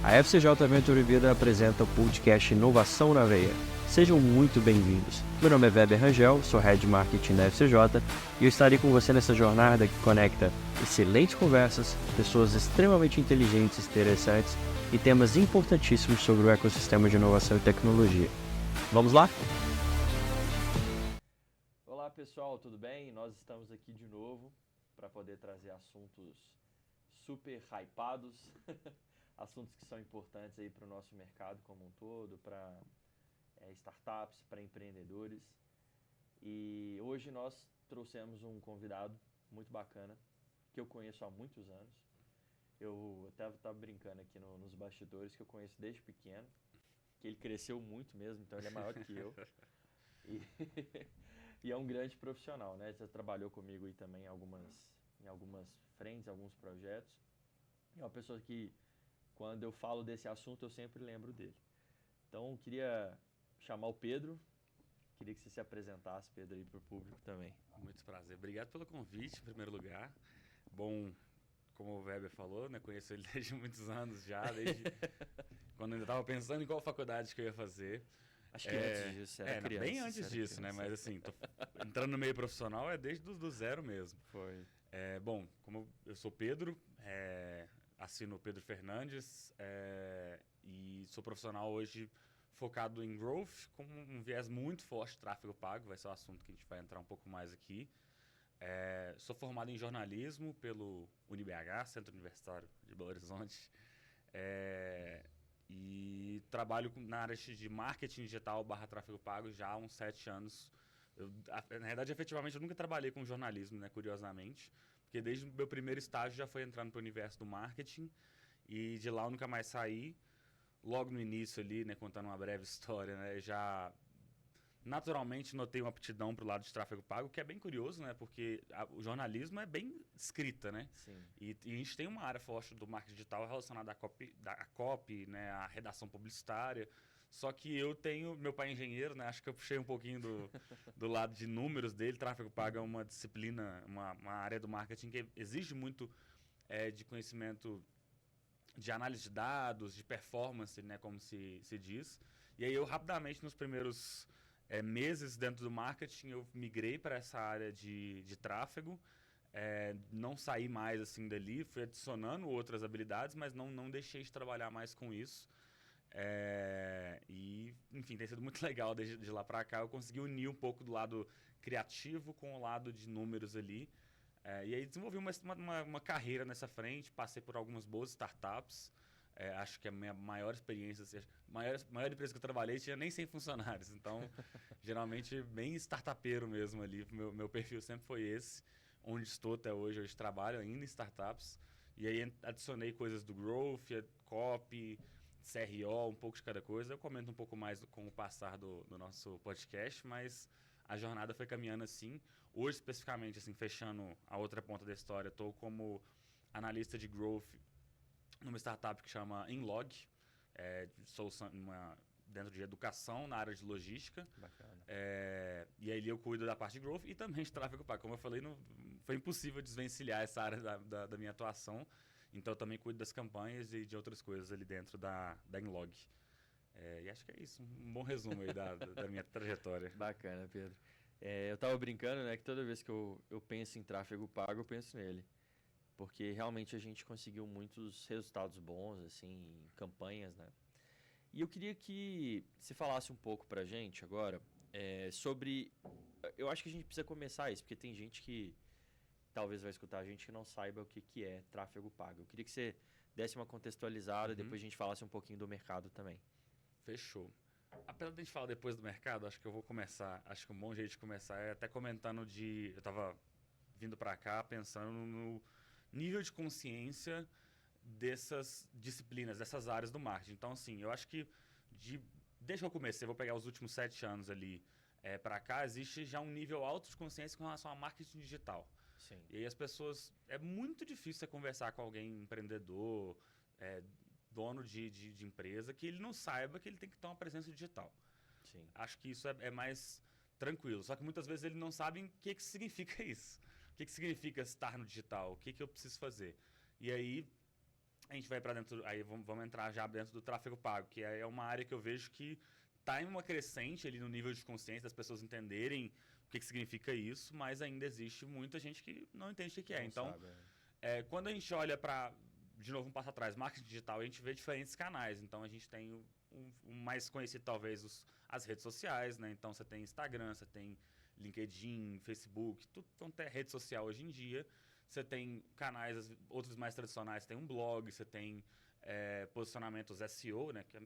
A FCJ Venture Vida apresenta o podcast Inovação na Veia. Sejam muito bem-vindos. Meu nome é Weber Rangel, sou Head de Marketing da FCJ e eu estarei com você nessa jornada que conecta excelentes conversas, pessoas extremamente inteligentes e interessantes e temas importantíssimos sobre o ecossistema de inovação e tecnologia. Vamos lá? Olá pessoal, tudo bem? Nós estamos aqui de novo para poder trazer assuntos super hypados, assuntos que são importantes aí para o nosso mercado como um todo, para startups, para empreendedores. E hoje nós trouxemos um convidado muito bacana, que eu conheço há muitos anos. Eu até estava brincando aqui nos bastidores que eu conheço desde pequeno, que ele cresceu muito mesmo, então ele é maior do que eu. E, e é um grande profissional, né? Você trabalhou comigo aí também em algumas frentes, alguns projetos. É uma pessoa que, quando eu falo desse assunto, eu sempre lembro dele. Então, queria chamar o Pedro. Queria que você se apresentasse, Pedro, aí para o público também. Muito prazer. Obrigado pelo convite, em primeiro lugar. Bom, como o Weber falou, né, conheço ele desde muitos anos já, desde quando eu ainda estava pensando em qual faculdade que eu ia fazer. Acho que antes disso, era criança. Bem antes disso, criança. né? Mas assim, entrando no meio profissional é desde do zero mesmo. Foi. Bom, como eu sou Pedro, assino Pedro Fernandes e sou profissional hoje focado em growth, com um viés muito forte de tráfego pago, vai ser o assunto que a gente vai entrar um pouco mais aqui. Sou formado em jornalismo pelo UniBH, Centro Universitário de Belo Horizonte, e trabalho na área de marketing digital / tráfego pago já há uns 7 anos. Na verdade, efetivamente, eu nunca trabalhei com jornalismo, né, curiosamente, porque desde o meu primeiro estágio já foi entrando para o universo do marketing, e de lá eu nunca mais saí. Logo no início ali, né, contando uma breve história, né, já naturalmente notei uma aptidão para o lado de tráfego pago, que é bem curioso, né, porque o jornalismo é bem escrita, né? Sim. E a gente tem uma área forte do marketing digital relacionada à copy, né, à redação publicitária. Só que meu pai é engenheiro, né, acho que eu puxei um pouquinho do lado de números dele. Tráfego pago é uma disciplina, uma área do marketing que exige muito de conhecimento de análise de dados, de performance, né, como se diz. E aí eu rapidamente, nos primeiros meses dentro do marketing, eu migrei para essa área de tráfego. Não saí mais assim dali, fui adicionando outras habilidades, mas não deixei de trabalhar mais com isso. E, enfim, tem sido muito legal de lá para cá. Eu consegui unir um pouco do lado criativo com o lado de números ali. E aí desenvolvi uma carreira nessa frente, passei por algumas boas startups. Acho que a minha maior experiência, assim, maior empresa que eu trabalhei tinha nem 100 funcionários. Então, geralmente, bem startupeiro mesmo ali. Meu perfil sempre foi esse. Onde estou até hoje, trabalho ainda em startups. E aí adicionei coisas do Growth, Copy, CRO, um pouco de cada coisa. Eu comento um pouco mais com o passar do nosso podcast, mas a jornada foi caminhando assim. Hoje, especificamente, assim, fechando a outra ponta da história, estou como analista de growth numa startup que chama Inlog. Sou dentro de educação na área de logística. Bacana. E aí eu cuido da parte de growth e também de tráfego pago. Como eu falei, foi impossível desvencilhar essa área da minha atuação. Então eu também cuido das campanhas e de outras coisas ali dentro da Inlog. E acho que é isso, um bom resumo aí da minha trajetória. Bacana, Pedro. Eu tava brincando, né, que toda vez que eu penso em tráfego pago, eu penso nele. Porque realmente a gente conseguiu muitos resultados bons, assim, em campanhas, né? E eu queria que você falasse um pouco pra gente agora sobre... Eu acho que a gente precisa começar isso, porque tem gente que talvez vai escutar a gente que não saiba o que é tráfego pago. Eu queria que você desse uma contextualizada e depois a gente falasse um pouquinho do mercado também. Fechou. Apesar de a gente falar depois do mercado, acho que eu vou começar. Acho que um bom jeito de começar é até comentando eu estava vindo para cá pensando no nível de consciência dessas disciplinas, dessas áreas do marketing. Então, assim, eu acho que desde que eu comecei, vou pegar os últimos 7 anos ali para cá, existe já um nível alto de consciência com relação a marketing digital. Sim. E aí as pessoas... É muito difícil você conversar com alguém empreendedor, dono de empresa, que ele não saiba que ele tem que ter uma presença digital. Sim. Acho que isso é mais tranquilo. Só que muitas vezes ele não sabe o que significa isso. O que significa estar no digital? O que eu preciso fazer? E aí, a gente vai para dentro, aí vamos entrar já dentro do tráfego pago, que é uma área que eu vejo que está em uma crescente ali no nível de consciência das pessoas entenderem o que significa isso, mas ainda existe muita gente que não entende o que é. Não Então, sabe, quando a gente olha para, de novo, um passo atrás, marketing digital, a gente vê diferentes canais. Então, a gente tem o mais conhecido, talvez, as redes sociais, né? Então, você tem Instagram, você tem LinkedIn, Facebook, tudo quanto é rede social hoje em dia. Você tem canais, outros mais tradicionais, tem um blog, você tem posicionamentos SEO, né? Que é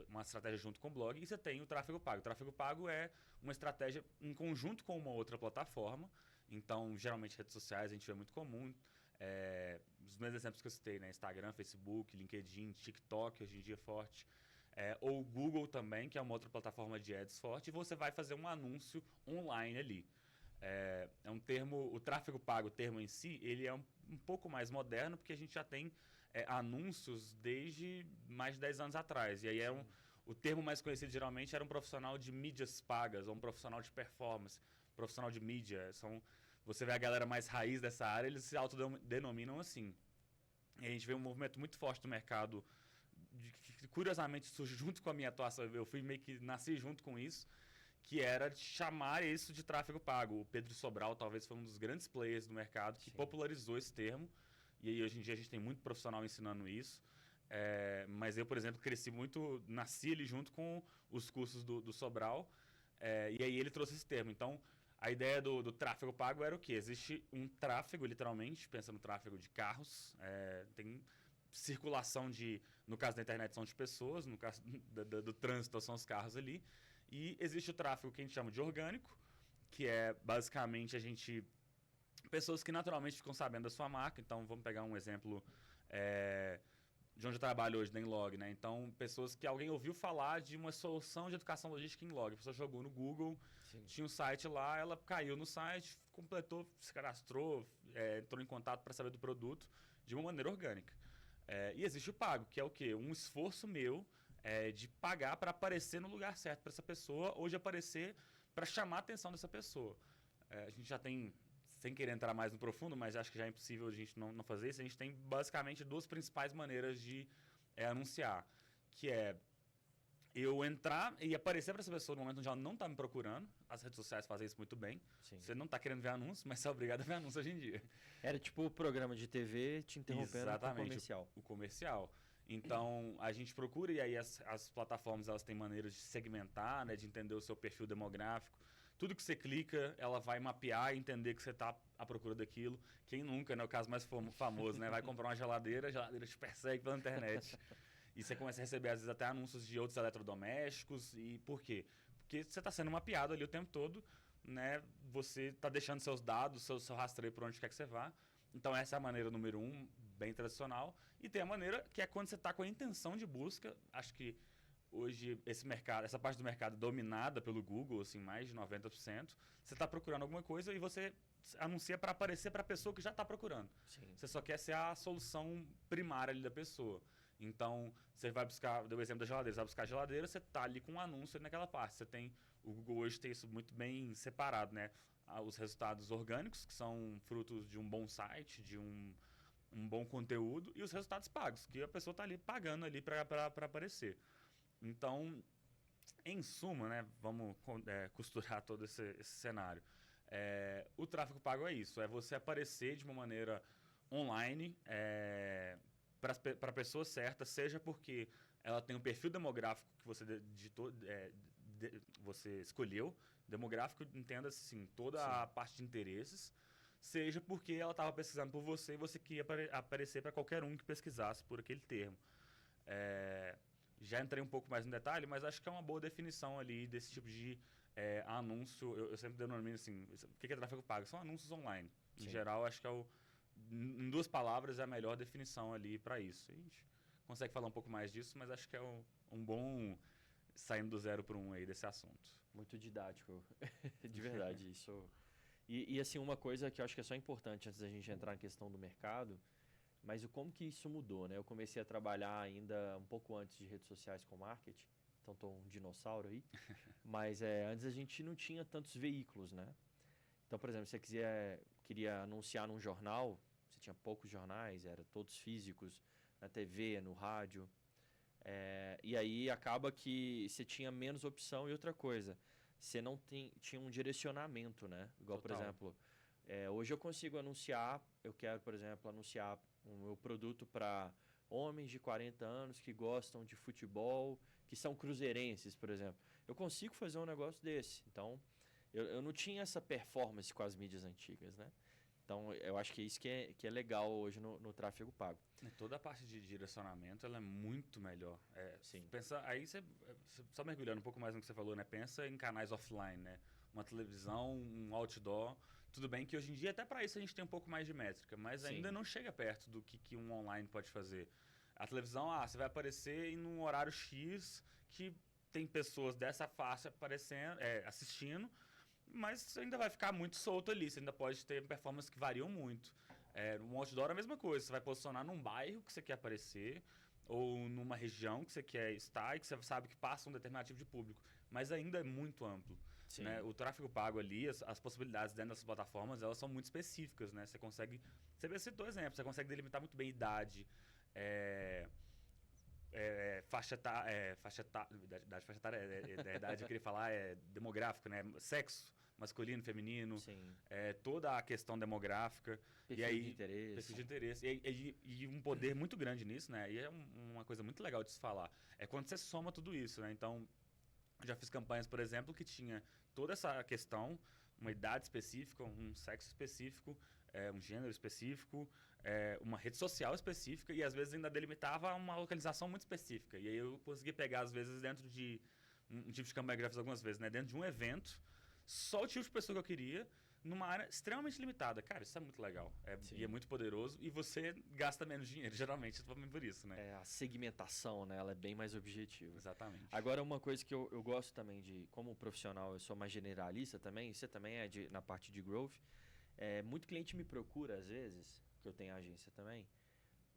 uma estratégia junto com o blog, e você tem o tráfego pago. O tráfego pago é uma estratégia em conjunto com uma outra plataforma. Então, geralmente, redes sociais a gente vê muito comum. Os meus exemplos que eu citei, né? Instagram, Facebook, LinkedIn, TikTok, hoje em dia é forte. Ou Google também, que é uma outra plataforma de ads forte, e você vai fazer um anúncio online ali. É um termo, o tráfego pago, o termo em si, ele é um pouco mais moderno, porque a gente já tem anúncios desde mais de 10 anos atrás. E aí o termo mais conhecido geralmente era um profissional de mídias pagas, ou um profissional de performance, profissional de mídia. Você vê a galera mais raiz dessa área, eles se autodenominam assim. E a gente vê um movimento muito forte do mercado, que curiosamente surge junto com a minha atuação, eu fui meio que nasci junto com isso, que era chamar isso de tráfego pago. O Pedro Sobral talvez foi um dos grandes players do mercado que popularizou esse termo. E aí hoje em dia a gente tem muito profissional ensinando isso. Mas eu, por exemplo, nasci ali junto com os cursos do Sobral. E aí ele trouxe esse termo. Então, a ideia do tráfego pago era o quê? Existe um tráfego, literalmente, pensa no tráfego de carros. Tem circulação no caso da internet são de pessoas, no caso do trânsito são os carros ali. E existe o tráfego que a gente chama de orgânico, que é basicamente pessoas que naturalmente ficam sabendo da sua marca. Então, vamos pegar um exemplo de onde eu trabalho hoje, da Inlog, né? Então, pessoas que alguém ouviu falar de uma solução de educação logística em Inlog. A pessoa jogou no Google, tinha um site lá, ela caiu no site, completou, se cadastrou, entrou em contato para saber do produto de uma maneira orgânica. E existe o pago, que é o quê? Um esforço meu de pagar para aparecer no lugar certo para essa pessoa, ou de aparecer para chamar a atenção dessa pessoa. A gente já tem, sem querer entrar mais no profundo, mas acho que já é impossível a gente não fazer isso, a gente tem basicamente duas principais maneiras de anunciar, que é eu entrar e aparecer para essa pessoa no momento onde ela não está me procurando. As redes sociais fazem isso muito bem. Sim. Você não está querendo ver anúncio, mas você é obrigado a ver anúncio hoje em dia. Era tipo o programa de TV te interrompendo com o comercial. O comercial. Então, a gente procura, e aí as plataformas elas têm maneiras de segmentar, né, de entender o seu perfil demográfico. Tudo que você clica, ela vai mapear e entender que você está à procura daquilo. Quem nunca, né, o caso mais famoso, né, vai comprar uma geladeira, a geladeira te persegue pela internet. E você começa a receber, às vezes, até anúncios de outros eletrodomésticos. E por quê? Porque você está sendo mapeado ali o tempo todo, né? Você está deixando seus dados, seu rastreio por onde quer que você vá. Então, essa é a maneira número 1, bem tradicional. E tem a maneira que é quando você está com a intenção de busca. Acho que hoje essa parte do mercado é dominada pelo Google, assim, mais de 90%. Você está procurando alguma coisa e você anuncia para aparecer para a pessoa que já está procurando. Sim. Você só quer ser a solução primária ali da pessoa. Então, você vai buscar, deu o exemplo da geladeira, você vai buscar a geladeira, você está ali com um anúncio ali naquela parte. O Google hoje tem isso muito bem separado, né? Os resultados orgânicos, que são frutos de um bom site, de um bom conteúdo, e os resultados pagos, que a pessoa está ali pagando ali para aparecer. Então, em suma, né, vamos costurar todo esse cenário. O tráfego pago é isso, é você aparecer de uma maneira online para a pessoa certa, seja porque ela tem um perfil demográfico que você digitou, você escolheu, demográfico, entenda-se assim, toda a parte de interesses, seja porque ela estava pesquisando por você e você queria aparecer para qualquer um que pesquisasse por aquele termo. Já entrei um pouco mais no detalhe, mas acho que é uma boa definição ali desse tipo de anúncio. Eu sempre denomino assim, o que é tráfego pago? São anúncios online. Sim. Em geral, acho que em 2 palavras é a melhor definição ali para isso. A gente consegue falar um pouco mais disso, mas acho que é um bom saindo do 0 para 1 aí desse assunto. Muito didático, de verdade. Isso. E assim, uma coisa que eu acho que é só importante antes da gente entrar na questão do mercado, mas como que isso mudou, né? Eu comecei a trabalhar ainda um pouco antes de redes sociais com marketing, então estou um dinossauro aí, mas antes a gente não tinha tantos veículos, né? Então, por exemplo, se você queria anunciar num jornal, você tinha poucos jornais, eram todos físicos, na TV, no rádio. E aí acaba que você tinha menos opção e outra coisa, você não tinha um direcionamento, né? Igual, Total. por exemplo, hoje eu consigo anunciar, eu quero, por exemplo, anunciar o meu produto para homens de 40 anos que gostam de futebol, que são cruzeirenses, por exemplo. Eu consigo fazer um negócio desse. Então, eu não tinha essa performance com as mídias antigas, né? Então, eu acho que é isso que é legal hoje no tráfego pago. Toda a parte de direcionamento ela é muito melhor. Sim. Pensa, aí você só mergulhando um pouco mais no que você falou, né? Pensa em canais offline, né? Uma televisão, um outdoor. Tudo bem que hoje em dia até para isso a gente tem um pouco mais de métrica, mas Sim. ainda não chega perto do que um online pode fazer. A televisão, você vai aparecer em um horário X que tem pessoas dessa faixa aparecendo, assistindo, mas ainda vai ficar muito solto ali. Você ainda pode ter performances que variam muito. No outdoor é a mesma coisa. Você vai posicionar num bairro que você quer aparecer ou numa região que você quer estar e que você sabe que passa um determinado tipo de público. Mas ainda é muito amplo. Sim. Né? O tráfego pago ali, as possibilidades dentro dessas plataformas, elas são muito específicas. Né? Você consegue... Você citou exemplos. Você consegue delimitar muito bem idade, faixa etária, da idade eu queria falar demográfica, né? Sexo, masculino, feminino, Sim. Toda a questão demográfica. Perfil de interesse. Perfil de interesse. E um poder muito grande nisso, né? E é uma coisa muito legal de se falar. É quando você soma tudo isso, né? Então, eu já fiz campanhas, por exemplo, que tinha toda essa questão, uma idade específica, um sexo específico, um gênero específico, uma rede social específica e às vezes ainda delimitava uma localização muito específica. E aí eu consegui pegar, às vezes, dentro de um tipo de campanha que eu já fiz algumas vezes, né? Dentro de um evento, só o tipo de pessoa que eu queria, numa área extremamente limitada. Cara, isso é muito legal. E é muito poderoso e você gasta menos dinheiro, geralmente, por isso, né? A segmentação, né? Ela é bem mais objetiva. Exatamente. Agora, uma coisa que eu gosto também de, como profissional, eu sou mais generalista também, você também na parte de growth. Muito cliente me procura, às vezes, que eu tenho agência também,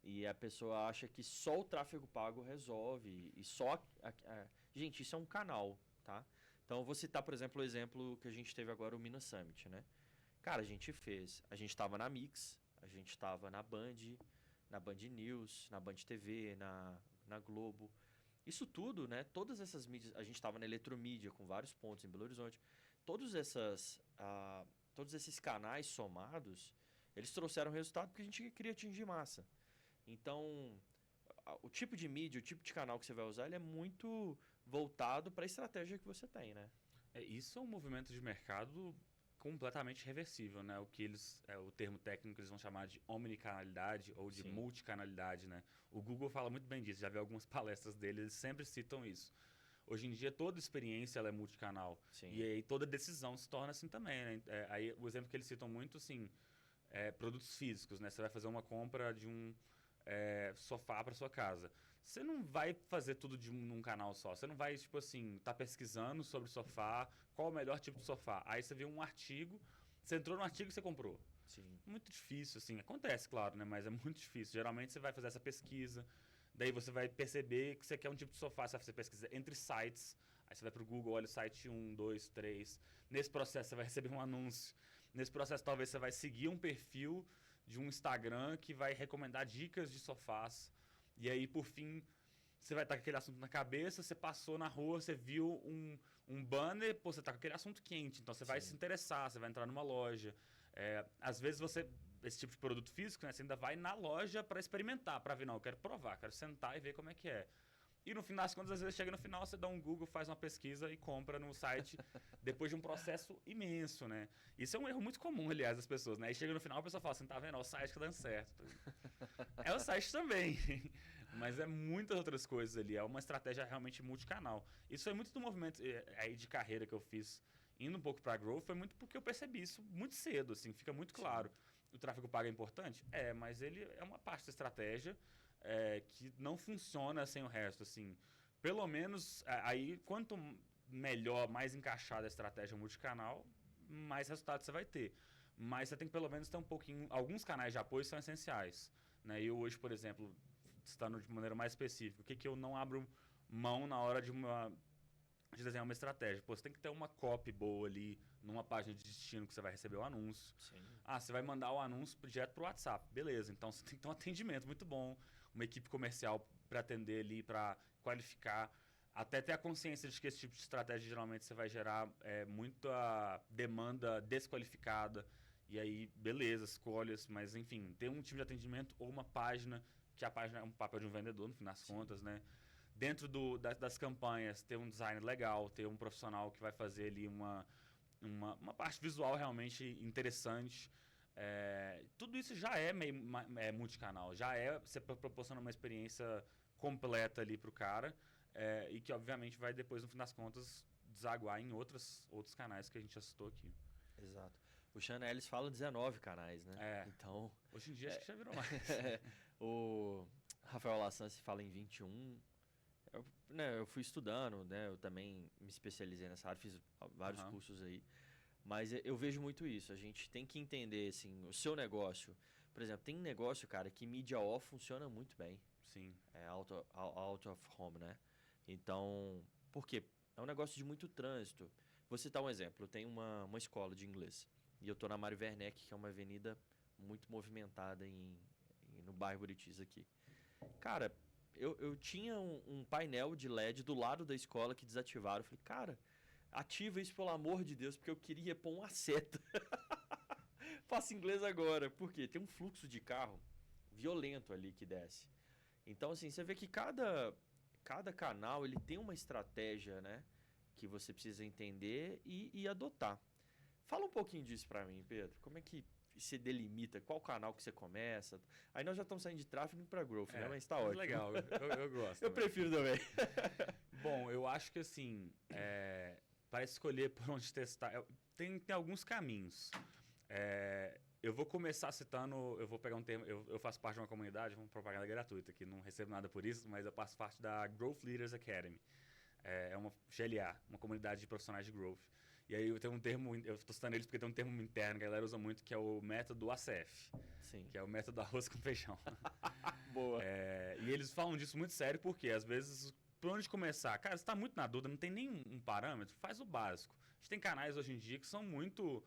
e a pessoa acha que só o tráfego pago resolve, e só... Gente, isso é um canal, tá? Então, eu vou citar, por exemplo, o exemplo que a gente teve agora, o Minas Summit, né? Cara, a gente estava na Mix, a gente estava na Band News, na Band TV, na Globo. Isso tudo, né? Todas essas mídias, a gente estava na Eletromídia, com vários pontos em Belo Horizonte. Todos esses canais somados, eles trouxeram resultado porque a gente queria atingir massa. Então, o tipo de mídia, o tipo de canal que você vai usar, ele é muito voltado para a estratégia que você tem, né? Isso é um movimento de mercado completamente reversível, né? O termo técnico eles vão chamar de omnicanalidade ou de multicanalidade, né? O Google fala muito bem disso, já vi algumas palestras dele, eles sempre citam isso. Hoje em dia, toda experiência ela é multicanal. Sim. E aí toda decisão se torna assim também, né? Aí o exemplo que eles citam muito, assim, produtos físicos, né? Você vai fazer uma compra de um sofá para sua casa. Você não vai fazer tudo num canal só. Você não vai, tipo assim, tá pesquisando sobre sofá, qual o melhor tipo de sofá. Aí você viu um artigo, você entrou no artigo e você comprou. Sim. Muito difícil, assim. Acontece, claro, né? Mas é muito difícil. Geralmente você vai fazer essa pesquisa, daí você vai perceber que você quer um tipo de sofá, você vai fazer pesquisa entre sites, aí você vai pro Google, olha o site 1, 2, 3. Nesse processo você vai receber um anúncio. Nesse processo talvez você vai seguir um perfil de um Instagram que vai recomendar dicas de sofás. E aí, por fim, você vai estar com aquele assunto na cabeça, você passou na rua, você viu um banner, você está com aquele assunto quente, então você vai se interessar, você vai entrar numa loja. Às vezes esse tipo de produto físico, né, você ainda vai na loja para experimentar, para ver, não, eu quero provar, quero sentar e ver como é que é. E no final das contas, às vezes chega no final, você dá um Google, faz uma pesquisa e compra no site depois de um processo imenso, né? Isso é um erro muito comum, aliás, das pessoas, né? E chega no final, a pessoa fala assim, tá vendo? É o site que tá dando certo. É o site também, mas é muitas outras coisas ali. É uma estratégia realmente multicanal. Isso foi muito do movimento aí de carreira que eu fiz, indo um pouco pra Growth, foi muito porque eu percebi isso muito cedo, assim, fica muito claro. O tráfego pago é importante? Mas ele é uma parte da estratégia que não funciona sem o resto, assim. Pelo menos, aí, quanto melhor, mais encaixada a estratégia multicanal, mais resultado você vai ter. Mas você tem que pelo menos ter um pouquinho... Alguns canais de apoio são essenciais, né? Eu hoje, por exemplo, estando de maneira mais específica, o que eu não abro mão na hora de uma de desenhar uma estratégia. Pô, você tem que ter uma copy boa ali numa página de destino que você vai receber o anúncio. Sim. Você vai mandar o anúncio direto pro WhatsApp. Beleza, então você tem que ter um atendimento muito bom, uma equipe comercial para atender ali, para qualificar, até ter a consciência de que esse tipo de estratégia geralmente você vai gerar muita demanda desqualificada. E aí, beleza, escolhas, mas enfim, ter um time de atendimento ou uma página, que a página é um papel de um vendedor, no fim das contas, né? Dentro das campanhas, ter um design legal, ter um profissional que vai fazer ali uma parte visual realmente interessante. Tudo isso já é meio multicanal, já você proporciona uma experiência completa ali pro cara, e que obviamente vai depois, no fim das contas, desaguar em outros canais que a gente já citou aqui. Exato. O Sean Ellis fala 19 canais, né? Então, hoje em dia acho que já virou mais. O Rafael Lassance fala em 21. Eu fui estudando, né? Eu também me especializei nessa área, fiz vários cursos aí. Mas eu vejo muito isso. A gente tem que entender, assim, o seu negócio. Por exemplo, tem negócio, cara, que mídia off funciona muito bem. Sim. Out of home, né? Então, por quê? É um negócio de muito trânsito. Vou citar um exemplo. Eu tenho uma escola de inglês. E eu tô na Mário Werneck, que é uma avenida muito movimentada no bairro Buritis aqui. Cara, eu tinha um painel de LED do lado da escola que desativaram. Eu falei, cara, ativa isso pelo amor de Deus, porque eu queria pôr uma seta. Faço inglês agora. Por quê? Tem um fluxo de carro violento ali que desce. Então, assim, você vê que cada canal ele tem uma estratégia, né? Que você precisa entender e adotar. Fala um pouquinho disso pra mim, Pedro. Como é que você delimita? Qual canal que você começa? Aí nós já estamos saindo de tráfego para growth, né? Mas tá ótimo. Legal, eu gosto. Eu prefiro também. Bom, eu acho que assim, para escolher por onde testar, tem alguns caminhos. Eu vou começar citando, eu vou pegar um termo, eu faço parte de uma comunidade, uma propaganda gratuita aqui, não recebo nada por isso, mas eu faço parte da Growth Leaders Academy. É uma GLA, uma comunidade de profissionais de growth. E aí eu tenho um termo, eu estou citando eles porque tem um termo interno que a galera usa muito, que é o método ACF. Sim. Que é o método arroz com feijão. Boa. E eles falam disso muito sério porque, às vezes, por onde começar? Cara, você está muito na dúvida, não tem nenhum parâmetro, faz o básico. A gente tem canais hoje em dia que são muito,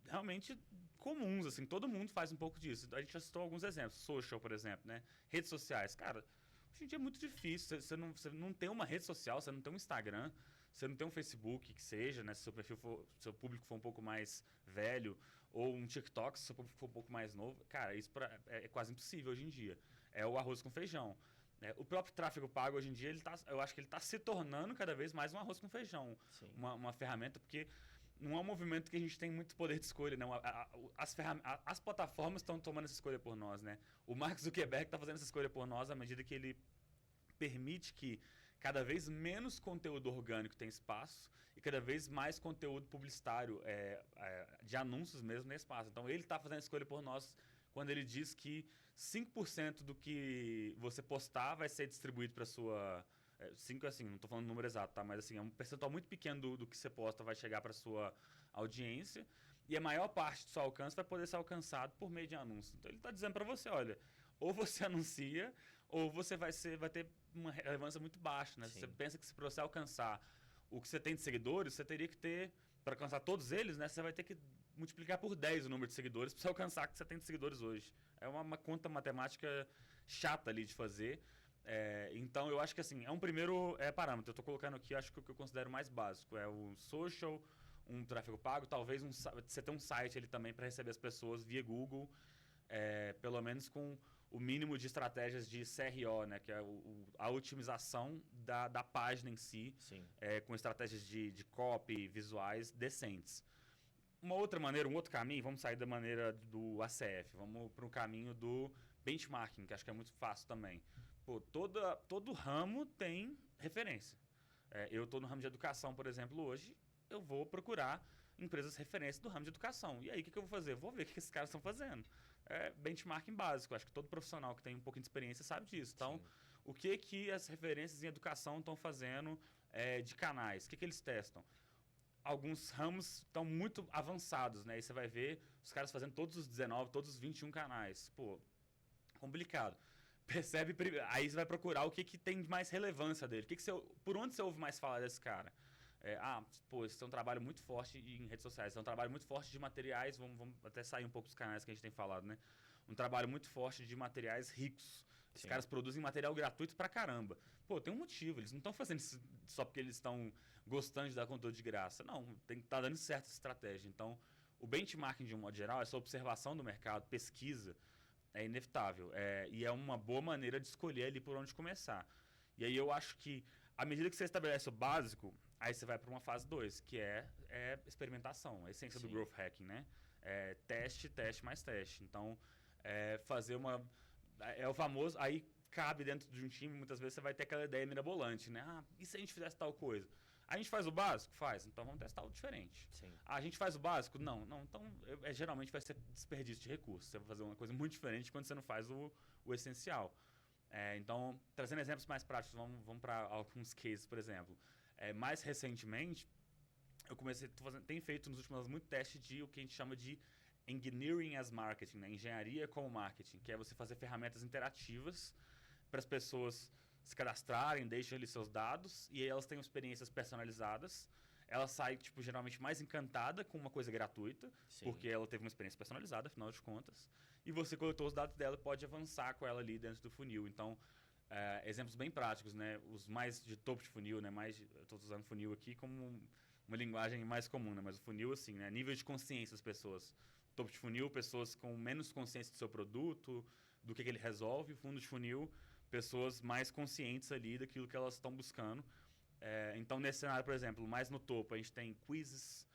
realmente comuns, assim, todo mundo faz um pouco disso. A gente já citou alguns exemplos, social, por exemplo, né? Redes sociais, cara, hoje em dia é muito difícil, você não tem uma rede social, você não tem um Instagram, você não tem um Facebook que seja, né? Se seu público for um pouco mais velho, ou um TikTok, se seu público for um pouco mais novo, cara, isso é quase impossível hoje em dia. É o arroz com feijão. O próprio tráfego pago hoje em dia, eu acho que ele está se tornando cada vez mais um arroz com feijão. Uma ferramenta, porque não é um movimento que a gente tem muito poder de escolha, não. As plataformas estão tomando essa escolha por nós, né? O Mark Zuckerberg está fazendo essa escolha por nós à medida que ele permite que cada vez menos conteúdo orgânico tem espaço e cada vez mais conteúdo publicitário, de anúncios mesmo, tem espaço. Então, ele está fazendo a escolha por nós quando ele diz que 5% do que você postar vai ser distribuído para sua... 5 assim, não estou falando o número exato, tá? Mas assim, é um percentual muito pequeno do que você posta vai chegar para sua audiência e a maior parte do seu alcance vai poder ser alcançado por meio de anúncios. Então, ele está dizendo para você, olha, ou você anuncia ou você vai ter uma relevância muito baixa, né? Você pensa que se para você alcançar o que você tem de seguidores, você teria que ter, para alcançar todos eles, né? Você vai ter que multiplicar por 10 o número de seguidores para você alcançar o que você tem de seguidores hoje. É uma conta matemática chata ali de fazer. Então, eu acho que assim, é um primeiro parâmetro. Eu estou colocando aqui, acho que o que eu considero mais básico é o social, um tráfego pago, talvez você ter um site ali também para receber as pessoas via Google, pelo menos com o mínimo de estratégias de CRO, né, que é a otimização da página em si, com estratégias de copy, visuais decentes. Uma outra maneira, um outro caminho, vamos sair da maneira do ACF, vamos para o caminho do benchmarking, que acho que é muito fácil também. Pô, todo ramo tem referência. Eu estou no ramo de educação, por exemplo, hoje, eu vou procurar empresas referências do ramo de educação. E aí, o que eu vou fazer? Vou ver o que esses caras estão fazendo. Benchmarking básico. Acho que todo profissional que tem um pouquinho de experiência sabe disso. Então, o que as referências em educação estão fazendo de canais? O que eles testam? Alguns ramos estão muito avançados, né? E você vai ver os caras fazendo todos os 19, todos os 21 canais. Pô, complicado. Aí você vai procurar o que tem de mais relevância dele. Por onde você ouve mais falar desse cara? Esse é um trabalho muito forte em redes sociais, esse é um trabalho muito forte de materiais, vamos até sair um pouco dos canais que a gente tem falado, né? Um trabalho muito forte de materiais ricos. Os caras produzem material gratuito pra caramba. Pô, tem um motivo, eles não estão fazendo isso só porque eles estão gostando de dar conteúdo de graça. Não, tem que estar dando certa estratégia. Então, o benchmarking, de um modo geral, essa observação do mercado, pesquisa, é inevitável. E é uma boa maneira de escolher ali por onde começar. E aí eu acho que, à medida que você estabelece o básico, aí você vai para uma fase 2, que é experimentação, a essência do growth hacking, né? Teste, mais teste. Então, fazer o famoso... Aí cabe dentro de um time, muitas vezes você vai ter aquela ideia mirabolante, né? E se a gente fizesse tal coisa? A gente faz o básico? Faz. Então vamos testar algo diferente. Sim. A gente faz o básico? Não. Então, geralmente vai ser desperdício de recursos. Você vai fazer uma coisa muito diferente quando você não faz o essencial. Então, trazendo exemplos mais práticos, vamos para alguns cases, por exemplo. Mais recentemente, eu tenho feito nos últimos anos muito teste de o que a gente chama de engineering as marketing, né? Engenharia como marketing, que é você fazer ferramentas interativas para as pessoas se cadastrarem, deixam ali seus dados e aí elas têm experiências personalizadas. Ela sai, geralmente mais encantada com uma coisa gratuita, porque ela teve uma experiência personalizada, afinal de contas. E você coletou os dados dela e pode avançar com ela ali dentro do funil. Então, exemplos bem práticos, né? Os mais de topo de funil, né? Eu estou usando funil aqui como uma linguagem mais comum, né? Mas o funil, assim, né? Nível de consciência das pessoas. Topo de funil, pessoas com menos consciência do seu produto, do que ele resolve. Fundo de funil, pessoas mais conscientes ali daquilo que elas estão buscando. Então, nesse cenário, por exemplo, mais no topo, a gente tem quizzes.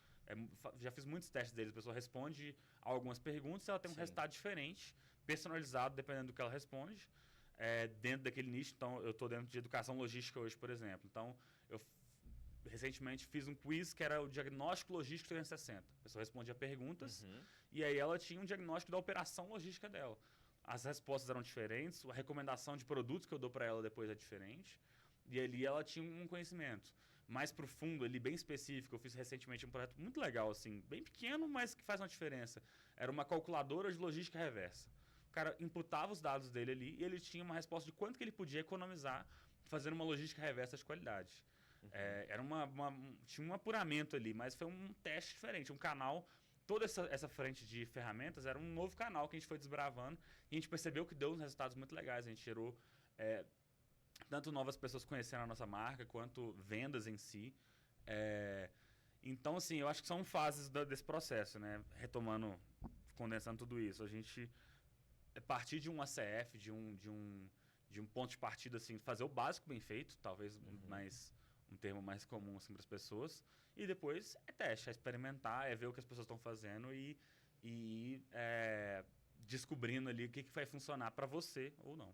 Já fiz muitos testes deles. A pessoa responde a algumas perguntas, ela tem um resultado diferente, personalizado, dependendo do que ela responde, dentro daquele nicho. Então, eu estou dentro de educação logística hoje, por exemplo. Então, eu recentemente fiz um quiz que era o diagnóstico logístico 360. A pessoa respondia perguntas e aí ela tinha um diagnóstico da operação logística dela. As respostas eram diferentes, a recomendação de produtos que eu dou para ela depois é diferente. E ali ela tinha um conhecimento mais profundo, ali, bem específico. Eu fiz recentemente um projeto muito legal, assim, bem pequeno, mas que faz uma diferença. Era uma calculadora de logística reversa. O cara imputava os dados dele ali e ele tinha uma resposta de quanto que ele podia economizar fazendo uma logística reversa de qualidade. Tinha um apuramento ali, mas foi um teste diferente, um canal. Toda essa frente de ferramentas era um novo canal que a gente foi desbravando e a gente percebeu que deu uns resultados muito legais. A gente gerou tanto novas pessoas conhecendo a nossa marca, quanto vendas em si. Então, assim, eu acho que são fases desse processo, né? Retomando, condensando tudo isso. A gente, a partir de um ACF, de um ponto de partida, assim, fazer o básico bem feito, talvez um termo mais comum assim, para as pessoas. E depois é teste, é experimentar, é ver o que as pessoas estão fazendo e descobrindo ali o que vai funcionar para você ou não.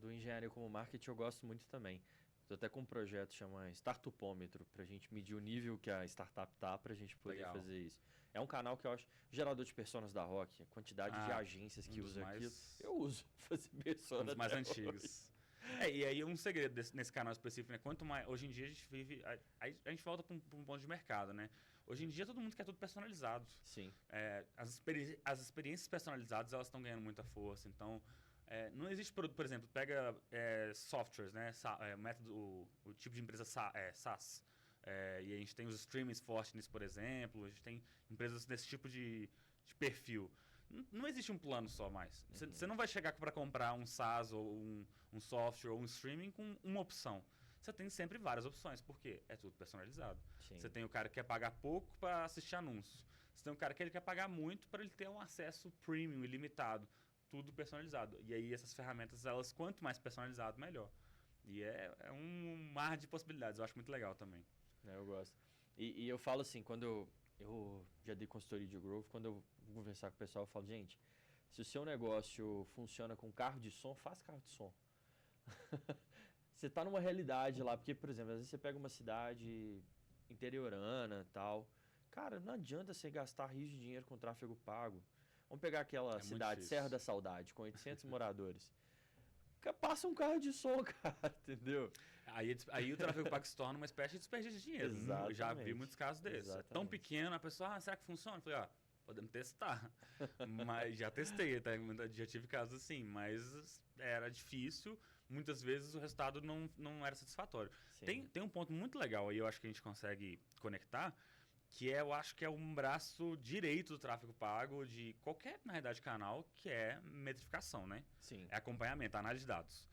Do engenharia como marketing eu gosto muito também. Estou até com um projeto que chama Startupômetro, para a gente medir o nível que a startup tá, para a gente poder fazer isso. É um canal que eu acho gerador de personas da Rock, a quantidade de agências que usam aquilo. Eu uso para fazer personas. Um dos mais antigos. E aí um segredo nesse canal específico, né? Quanto mais, hoje em dia a gente vive, a gente volta para um ponto de mercado, né? Hoje em dia todo mundo quer tudo personalizado. Sim. As experiências personalizadas, elas estão ganhando muita força. Então, não existe produto, por exemplo, pega softwares, né? O tipo de empresa SaaS. E a gente tem os streamings fortes nisso, por exemplo. A gente tem empresas desse tipo de perfil. Não existe um plano só mais. Você não vai chegar para comprar um SaaS ou um software ou um streaming com uma opção. Você tem sempre várias opções, porque é tudo personalizado. Sim. Você tem o cara que quer pagar pouco para assistir anúncios. Você tem o cara que ele quer pagar muito para ele ter um acesso premium, ilimitado. Tudo personalizado. E aí essas ferramentas, elas quanto mais personalizado, melhor. E é um mar de possibilidades. Eu acho muito legal também. Eu gosto. E eu falo assim, quando eu já dei consultoria de growth, quando eu vou conversar com o pessoal, eu falo, gente, se o seu negócio funciona com carro de som, faz carro de som. Você está numa realidade lá, porque, por exemplo, às vezes você pega uma cidade interiorana e tal, cara, não adianta você gastar rios de dinheiro com tráfego pago. Vamos pegar aquela cidade, Serra da Saudade, com 800 moradores. Passa um carro de som, cara, entendeu? Aí o tráfego pago se torna uma espécie de desperdício de dinheiro. Exatamente. Eu já vi muitos casos desses. Exatamente. É tão pequeno, a pessoa, será que funciona? Eu falei, Podemos testar. Mas já testei, tá? Já tive casos assim, mas era difícil. Muitas vezes o resultado não era satisfatório. Tem um ponto muito legal aí, eu acho que a gente consegue conectar, que eu acho que é um braço direito do tráfego pago de qualquer, na realidade, canal, que é metrificação, né? Sim. É acompanhamento, análise de dados.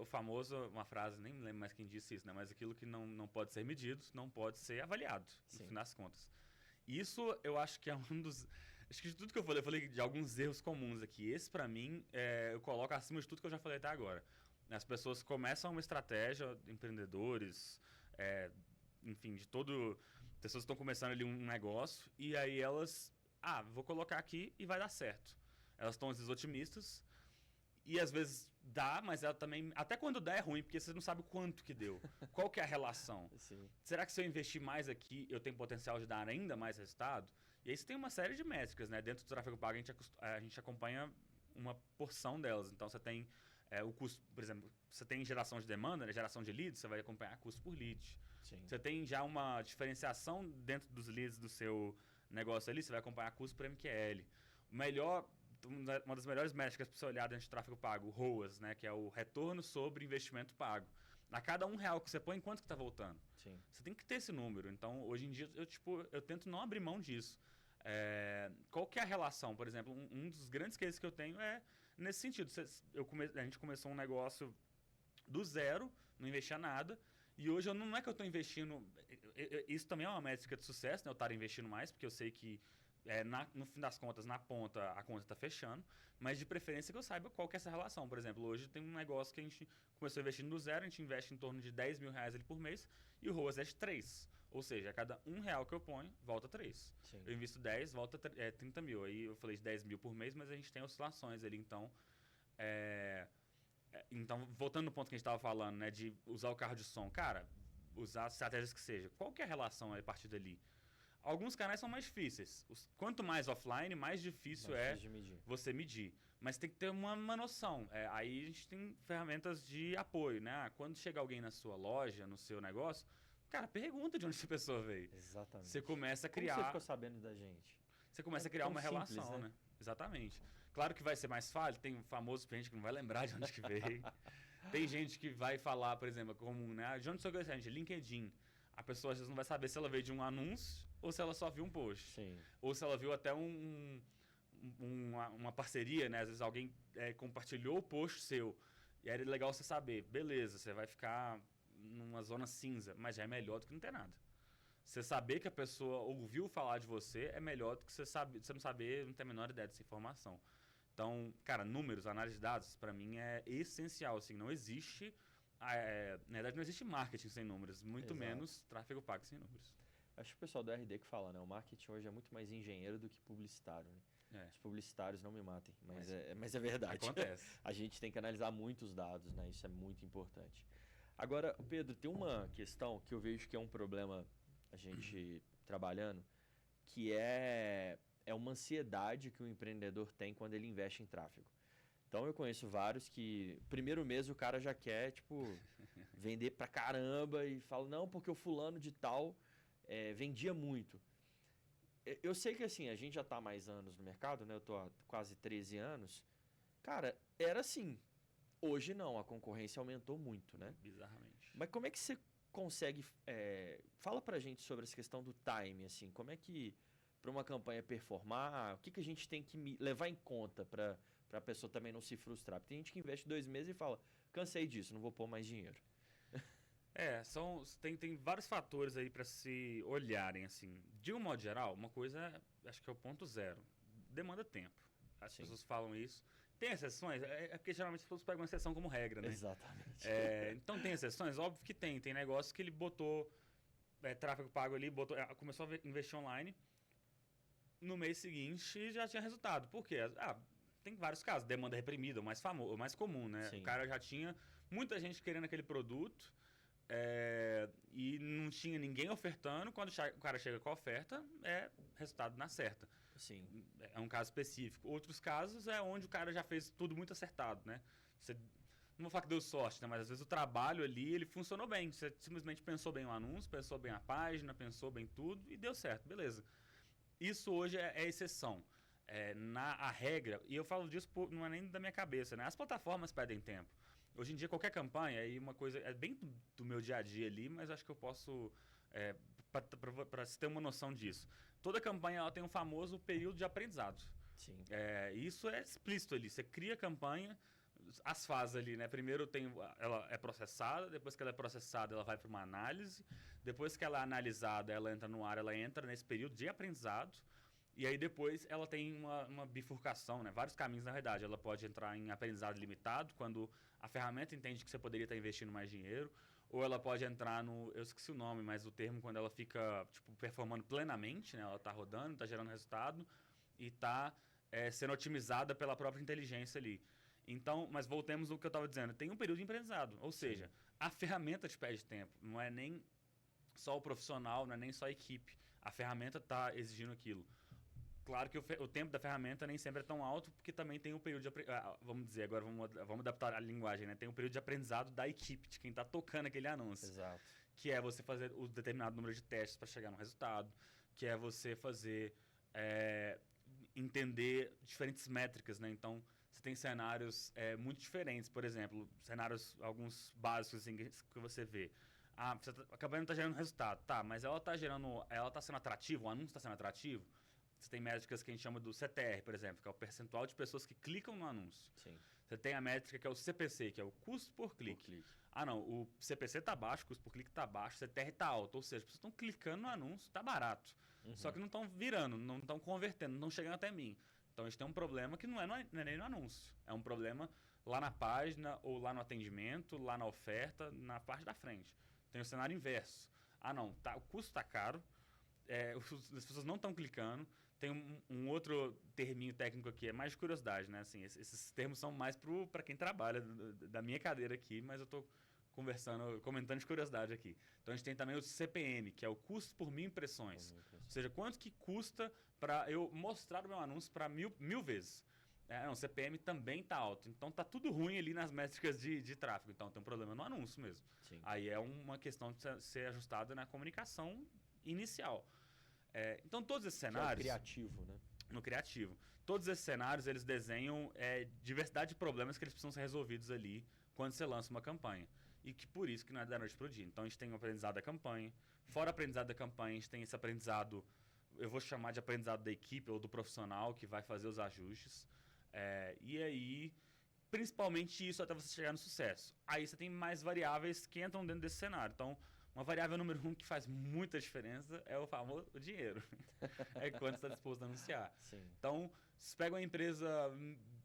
O famoso, uma frase, nem me lembro mais quem disse isso, né? Mas aquilo que não pode ser medido, não pode ser avaliado, no fim das contas. Isso eu acho que é um dos... Acho que de tudo que eu falei de alguns erros comuns aqui. Esse, pra mim, eu coloco acima de tudo que eu já falei até agora. As pessoas começam uma estratégia, empreendedores, enfim, de todo... Pessoas estão começando ali um negócio e aí elas... vou colocar aqui e vai dar certo. Elas estão, às vezes, otimistas e, às vezes, dá, mas ela também... Até quando dá é ruim, porque você não sabe quanto que deu. Qual que é a relação? Sim. Será que se eu investir mais aqui, eu tenho potencial de dar ainda mais resultado? E aí você tem uma série de métricas, né? Dentro do tráfego pago, a gente acompanha uma porção delas. Então, você tem o custo, por exemplo, você tem geração de demanda, né? Geração de leads, você vai acompanhar custo por lead. Sim. Você tem já uma diferenciação dentro dos leads do seu negócio ali, você vai acompanhar custo por MQL. Uma das melhores métricas para você olhar dentro de tráfego pago, ROAS, né? Que é o retorno sobre investimento pago. A cada R$1 que você põe, quanto que está voltando? Sim. Você tem que ter esse número. Então, hoje em dia, eu tento não abrir mão disso. Qual que é a relação? Por exemplo, um dos grandes cases que eu tenho é nesse sentido. A gente começou um negócio do zero, não investia nada, e hoje não é que eu estou investindo... Isso também é uma métrica de sucesso, né? Eu estar investindo mais, porque eu sei que no fim das contas, na ponta, a conta está fechando, mas de preferência que eu saiba qual que é essa relação. Por exemplo, hoje tem um negócio que a gente começou investindo do zero, a gente investe em torno de R$10 mil ali por mês, e o ROAS é de 3. Ou seja, a cada R$1 que eu ponho, volta 3. Sim. Eu invisto 10, volta 30 mil. Aí eu falei de 10 mil por mês, mas a gente tem oscilações ali, então... Então, voltando no ponto que a gente estava falando, né, de usar o carro de som, cara, usar estratégias que seja. Qual que é a relação a partir dali? Alguns canais são mais difíceis. Quanto mais offline, mais difícil de medir. Você medir. Mas tem que ter uma noção. Aí a gente tem ferramentas de apoio, né? Quando chega alguém na sua loja, no seu negócio, cara, pergunta de onde essa pessoa veio. Exatamente. Você começa a criar... Como você ficou sabendo da gente? Você começa a criar uma simples, relação, né? Exatamente. Claro que vai ser mais fácil, tem famoso gente que não vai lembrar de onde que veio. Tem gente que vai falar, por exemplo, como, né? De onde você conhece a gente? LinkedIn. A pessoa às vezes não vai saber se ela veio de um anúncio ou se ela só viu um post. Sim. Ou se ela viu até uma parceria, né? Às vezes alguém compartilhou o post seu. E aí é legal você saber. Beleza, você vai ficar numa zona cinza, mas já é melhor do que não ter nada. Você saber que a pessoa ouviu falar de você é melhor do que você não saber, não ter a menor ideia dessa informação. Então, cara, números, análise de dados, para mim é essencial. Assim, não existe... na verdade, não existe marketing sem números, muito menos tráfego pago sem números. Acho que o pessoal do RD que fala, né? O marketing hoje é muito mais engenheiro do que publicitário, né? Os publicitários não me matem, mas é verdade. Acontece. A gente tem que analisar muitos dados, né? Isso é muito importante. Agora, Pedro, tem uma questão que eu vejo que é um problema a gente trabalhando, que é uma ansiedade que o empreendedor tem quando ele investe em tráfego. Então eu conheço vários que primeiro mês o cara já quer, tipo, vender pra caramba e fala, não, porque o fulano de tal vendia muito. Eu sei que assim, a gente já tá há mais anos no mercado, né? Eu tô há quase 13 anos. Cara, era assim. Hoje não, a concorrência aumentou muito, né? Bizarramente. Mas como é que você consegue... fala pra gente sobre essa questão do time, assim. Como é que, para uma campanha performar, o que a gente tem que levar em conta para a pessoa também não se frustrar? Porque tem gente que investe 2 meses e fala, cansei disso, não vou pôr mais dinheiro. Tem vários fatores aí para se olharem, assim. De um modo geral, uma coisa, acho que é o ponto zero. Demanda tempo. As pessoas falam isso. Tem exceções? Porque geralmente as pessoas pegam uma exceção como regra, né? Exatamente. Então tem exceções? Óbvio que tem. Tem negócio que ele botou tráfego pago ali, começou a investir online. No mês seguinte já tinha resultado. Por quê? Tem vários casos. Demanda reprimida, o mais comum, né? Sim. O cara já tinha muita gente querendo aquele produto e não tinha ninguém ofertando. Quando o cara chega com a oferta, é resultado na certa. Sim. É um caso específico. Outros casos é onde o cara já fez tudo muito acertado, né? Não vou falar que deu sorte, né? Mas às vezes o trabalho ali, ele funcionou bem. Você simplesmente pensou bem o anúncio, pensou bem a página, pensou bem tudo e deu certo, beleza. Isso hoje é exceção. A regra, e eu falo disso não é nem da minha cabeça, né? As plataformas pedem tempo. Hoje em dia, qualquer campanha, e uma coisa, é bem do meu dia a dia ali, mas acho que eu posso, para se ter uma noção disso. Toda campanha ela tem um famoso período de aprendizado. Sim. Isso é explícito ali. Você cria a campanha, as fases ali, né? Primeiro ela é processada, depois que ela é processada, ela vai para uma análise, depois que ela é analisada, ela entra no ar, ela entra nesse período de aprendizado, e aí depois ela tem uma bifurcação, né? Vários caminhos, na verdade. Ela pode entrar em aprendizado limitado, quando a ferramenta entende que você poderia estar investindo mais dinheiro, ou ela pode entrar eu esqueci o nome, mas o termo quando ela fica tipo, performando plenamente, né? Ela está rodando, está gerando resultado e está sendo otimizada pela própria inteligência ali. Então, mas voltemos ao que eu estava dizendo. Tem um período de aprendizado, ou seja, a ferramenta te pede tempo. Não é nem só o profissional, não é nem só a equipe. A ferramenta está exigindo aquilo. Claro que o tempo da ferramenta nem sempre é tão alto, porque também tem um período de vamos dizer, agora vamos adaptar a linguagem, né? Tem um período de aprendizado da equipe, de quem está tocando aquele anúncio. Exato. Que é você fazer o determinado número de testes para chegar no resultado, que é você fazer entender diferentes métricas, né? Então, você tem cenários muito diferentes. Por exemplo, cenários, alguns básicos assim, que você vê. A campanha não está gerando resultado. Tá, mas ela está sendo atrativa, o anúncio está sendo atrativo. Você tem métricas que a gente chama do CTR, por exemplo, que é o percentual de pessoas que clicam no anúncio. Sim. Você tem a métrica que é o CPC, que é o custo por clique. Não, o CPC está baixo, o custo por clique está baixo, o CTR está alto. Ou seja, as pessoas estão clicando no anúncio, está barato. Só que não estão virando, não estão convertendo, não estão chegando até mim. Então, a gente tem um problema que não é nem no anúncio. É um problema lá na página, ou lá no atendimento, lá na oferta, na parte da frente. Tem o cenário inverso. O custo está caro, as pessoas não estão clicando. Tem um outro terminho técnico aqui, é mais de curiosidade, né? Assim, esses termos são mais para quem trabalha da minha cadeira aqui, mas eu estou comentando de curiosidade aqui. Então, a gente tem também o CPM, que é o custo por 1000 impressões. Ou seja, quanto que custa para eu mostrar o meu anúncio para mil vezes. O CPM também está alto. Então, está tudo ruim ali nas métricas de tráfego. Então, tem um problema no anúncio mesmo. Sim. Aí é uma questão de ser ajustada na comunicação inicial. Então, todos esses cenários... Que é o criativo, né? No criativo. Todos esses cenários, eles desenham diversidade de problemas que eles precisam ser resolvidos ali quando você lança uma campanha. E que por isso que não é da noite para o dia. Então, a gente tem o aprendizado da campanha. Fora o aprendizado da campanha, a gente tem esse aprendizado, eu vou chamar de aprendizado da equipe ou do profissional que vai fazer os ajustes. E aí, principalmente isso até você chegar no sucesso. Aí você tem mais variáveis que entram dentro desse cenário. Então, uma variável número 1 que faz muita diferença é o famoso dinheiro. É quanto você está disposto a anunciar. Sim. Então, você pega uma empresa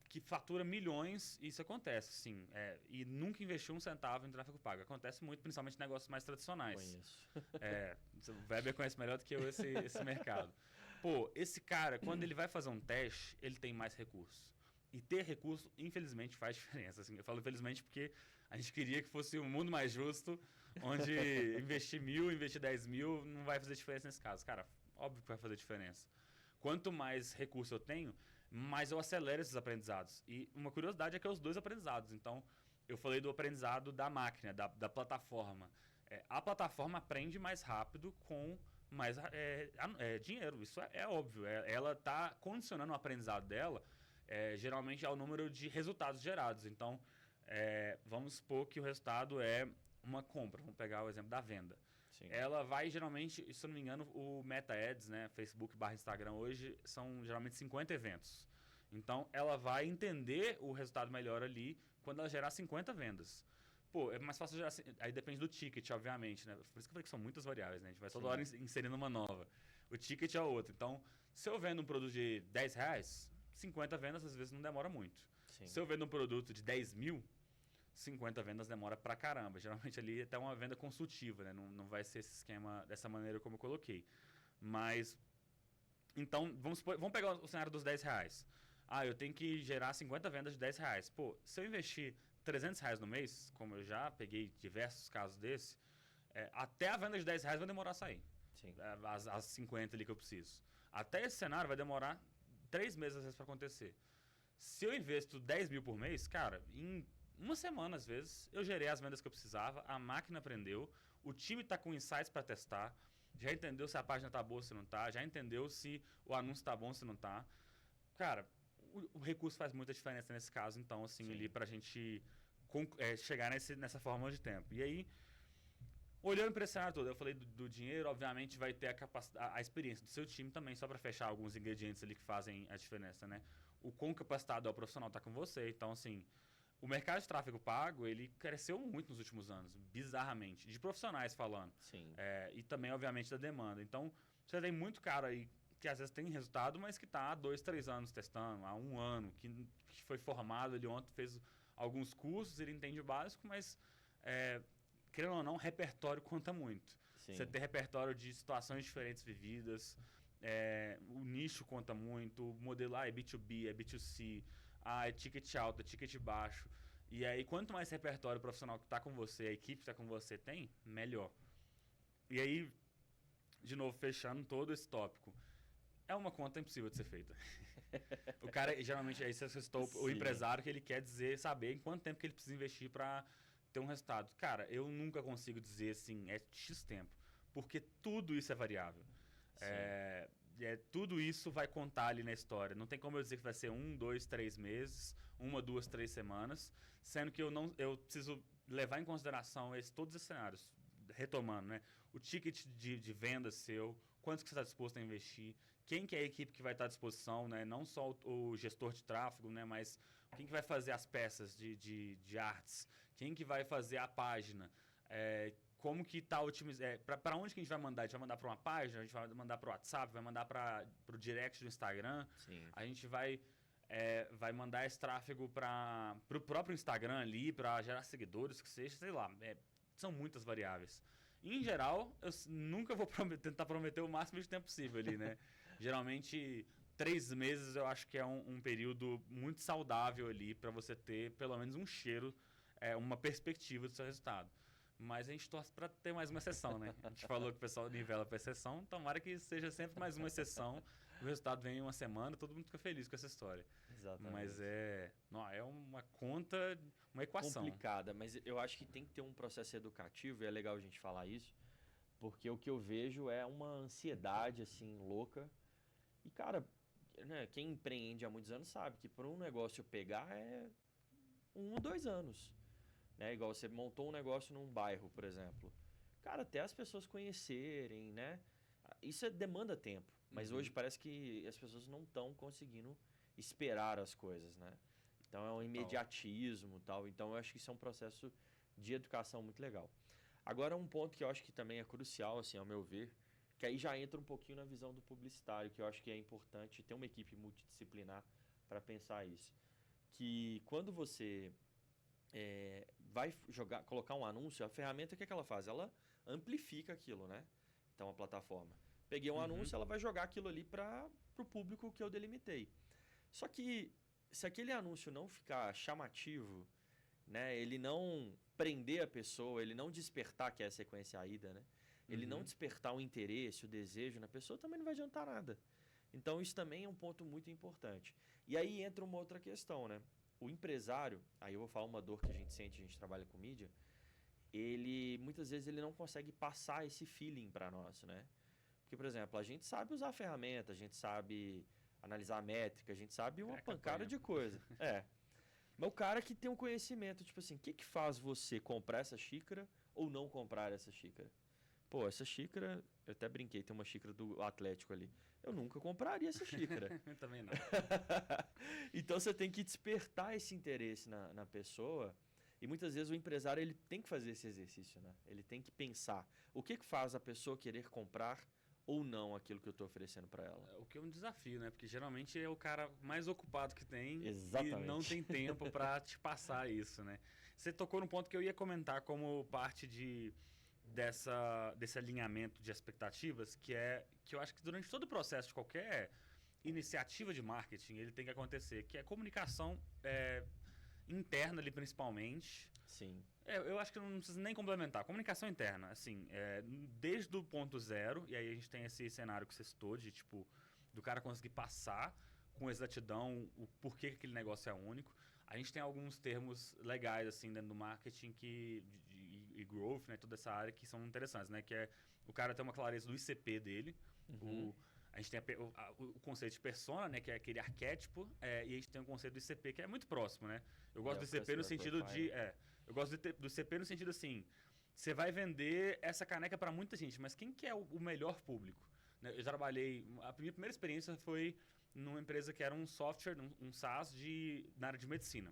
que fatura milhões, e isso acontece, sim. E nunca investiu um centavo em tráfego pago. Acontece muito, principalmente em negócios mais tradicionais. Conheço. O Weber conhece melhor do que eu esse mercado. Pô, esse cara, quando ele vai fazer um teste, ele tem mais recursos. E ter recurso, infelizmente, faz diferença. Assim, eu falo infelizmente porque a gente queria que fosse um mundo mais justo, onde investir 1.000, investir 10.000 não vai fazer diferença nesse caso. Cara, óbvio que vai fazer diferença. Quanto mais recurso eu tenho, mais eu acelero esses aprendizados. E uma curiosidade é que é os dois aprendizados. Então, eu falei do aprendizado da máquina, da plataforma. A plataforma aprende mais rápido com mais dinheiro. Isso é óbvio. Ela está condicionando o aprendizado dela, geralmente, ao número de resultados gerados. Então, vamos supor que o resultado é uma compra. Vamos pegar o exemplo da venda. Sim. Ela vai geralmente, se eu não me engano, o Meta Ads, né, Facebook / Instagram hoje, são geralmente 50 eventos. Então, ela vai entender o resultado melhor ali quando ela gerar 50 vendas. Pô, é mais fácil gerar... Aí depende do ticket, obviamente, né? Por isso que eu falei que são muitas variáveis, né? A gente vai toda hora inserindo uma nova. O ticket é outro. Então, se eu vendo um produto de R$10, 50 vendas às vezes não demora muito. Sim. Se eu vendo um produto de 10.000, 50 vendas demora pra caramba. Geralmente ali é até uma venda consultiva, né? Não vai ser esse esquema dessa maneira como eu coloquei. Mas, então, vamos pegar o cenário dos R$10. Eu tenho que gerar 50 vendas de R$10. Pô, se eu investir R$300 no mês, como eu já peguei diversos casos desse, até a venda de R$10 vai demorar a sair. Sim. As 50 ali que eu preciso. Até esse cenário vai demorar 3 meses às vezes para acontecer. Se eu investo 10.000 por mês, cara, em uma semana às vezes eu gerei as vendas que eu precisava, a máquina aprendeu, o time está com insights para testar, já entendeu se a página tá boa, se não tá, já entendeu se o anúncio tá bom, se não tá. Cara, o recurso faz muita diferença nesse caso, então, assim, Sim. ali pra gente chegar nessa fórmula de tempo. E aí, olhando para esse cenário todo, eu falei do dinheiro, obviamente vai ter a experiência do seu time também, só para fechar alguns ingredientes ali que fazem a diferença, né? O quão capacitado é o profissional tá com você, então, assim, o mercado de tráfego pago, ele cresceu muito nos últimos anos, bizarramente, de profissionais falando. Sim. E também, obviamente, da demanda. Então, você tem muito cara aí que às vezes tem resultado, mas que está há 2, 3 anos testando, há 1 ano, que foi formado, ele ontem fez alguns cursos, ele entende o básico, mas, querendo ou não, repertório conta muito. Sim. Você ter repertório de situações diferentes vividas, o nicho conta muito, o modelo é B2B, é B2C, é ticket alto, é ticket baixo. E aí, quanto mais repertório o profissional que está com você, a equipe que está com você tem, melhor. E aí, de novo, fechando todo esse tópico, é uma conta impossível de ser feita. O cara, geralmente, aí você citou o empresário que ele quer saber em quanto tempo que ele precisa investir para ter um resultado. Cara, eu nunca consigo dizer assim, é X tempo, porque tudo isso é variável. Tudo isso vai contar ali na história. Não tem como eu dizer que vai ser 1, 2, 3 meses, 1, 2, 3 semanas, sendo que eu preciso levar em consideração todos esses cenários. Retomando, né? O ticket de venda seu, quanto que você está disposto a investir, quem que é a equipe que vai estar à disposição, né? Não só o gestor de tráfego, né? Mas quem que vai fazer as peças de artes, quem que vai fazer a página, como que está otimizado, para onde que a gente vai mandar? A gente vai mandar para uma página, a gente vai mandar para o WhatsApp, vai mandar para o direct do Instagram, Sim. a gente vai mandar esse tráfego para o próprio Instagram ali, para gerar seguidores, que seja, sei lá, são muitas variáveis. Em geral, eu nunca vou tentar prometer o máximo de tempo possível ali, né? Geralmente, 3 meses eu acho que é um período muito saudável ali para você ter pelo menos um cheiro, uma perspectiva do seu resultado. Mas a gente torce para ter mais uma exceção, né? A gente falou que o pessoal nivela para exceção, tomara que seja sempre mais uma exceção. O resultado vem em uma semana, todo mundo fica feliz com essa história. Exatamente. Mas é uma conta, uma equação. Complicada, mas eu acho que tem que ter um processo educativo, e é legal a gente falar isso, porque o que eu vejo é uma ansiedade, assim, louca. E, cara, né, quem empreende há muitos anos sabe que para um negócio pegar é 1 ou 2 anos. Né? Igual você montou um negócio num bairro, por exemplo. Cara, até as pessoas conhecerem, né? Isso demanda tempo. Mas hoje parece que as pessoas não estão conseguindo esperar as coisas, né? Então é um imediatismo e tal. Então eu acho que isso é um processo de educação muito legal. Agora um ponto que eu acho que também é crucial, assim, ao meu ver, que aí já entra um pouquinho na visão do publicitário, que eu acho que é importante ter uma equipe multidisciplinar para pensar isso. Que quando você vai colocar um anúncio, a ferramenta, o que ela faz? Ela amplifica aquilo, né? Então a plataforma. Peguei um anúncio, ela vai jogar aquilo ali para o público que eu delimitei. Só que se aquele anúncio não ficar chamativo, né, ele não prender a pessoa, ele não despertar, que é a sequência AIDA, né? Ele não despertar o interesse, o desejo na pessoa, também não vai adiantar nada. Então isso também é um ponto muito importante. E aí entra uma outra questão, né? O empresário, aí eu vou falar uma dor que a gente sente, a gente trabalha com mídia, ele muitas vezes ele não consegue passar esse feeling para nós, né? Porque, por exemplo, a gente sabe usar a ferramenta, a gente sabe analisar a métrica, a gente sabe uma pancada de coisa. Mas o cara que tem um conhecimento, tipo assim, o que faz você comprar essa xícara ou não comprar essa xícara? Pô, essa xícara, eu até brinquei, tem uma xícara do Atlético ali. Eu nunca compraria essa xícara. Também não. Então você tem que despertar esse interesse na pessoa. E muitas vezes o empresário ele tem que fazer esse exercício, né? Ele tem que pensar o que faz a pessoa querer comprar ou não aquilo que eu estou oferecendo para ela. O que é um desafio, né? Porque geralmente é o cara mais ocupado que tem. Exatamente. E não tem tempo para te passar isso, né? Você tocou num ponto que eu ia comentar como parte desse alinhamento de expectativas, que eu acho que durante todo o processo de qualquer iniciativa de marketing, ele tem que acontecer, que é comunicação interna ali principalmente. Sim. Eu acho que não precisa nem complementar. Comunicação interna, assim, desde o ponto zero, e aí a gente tem esse cenário que você citou, de tipo, do cara conseguir passar com exatidão o porquê que aquele negócio é único. A gente tem alguns termos legais, assim, dentro do marketing e growth, né? Toda essa área que são interessantes, né? Que é o cara ter uma clareza do ICP dele. A gente tem o conceito de persona, né? Que é aquele arquétipo. E a gente tem o conceito do ICP, que é muito próximo, né? Eu gosto do ICP no sentido de... eu gosto do ICP no sentido assim... Você vai vender essa caneca para muita gente, mas quem que é o melhor público? Né? Eu trabalhei... A minha primeira experiência foi numa empresa que era um software, um SaaS na área de medicina.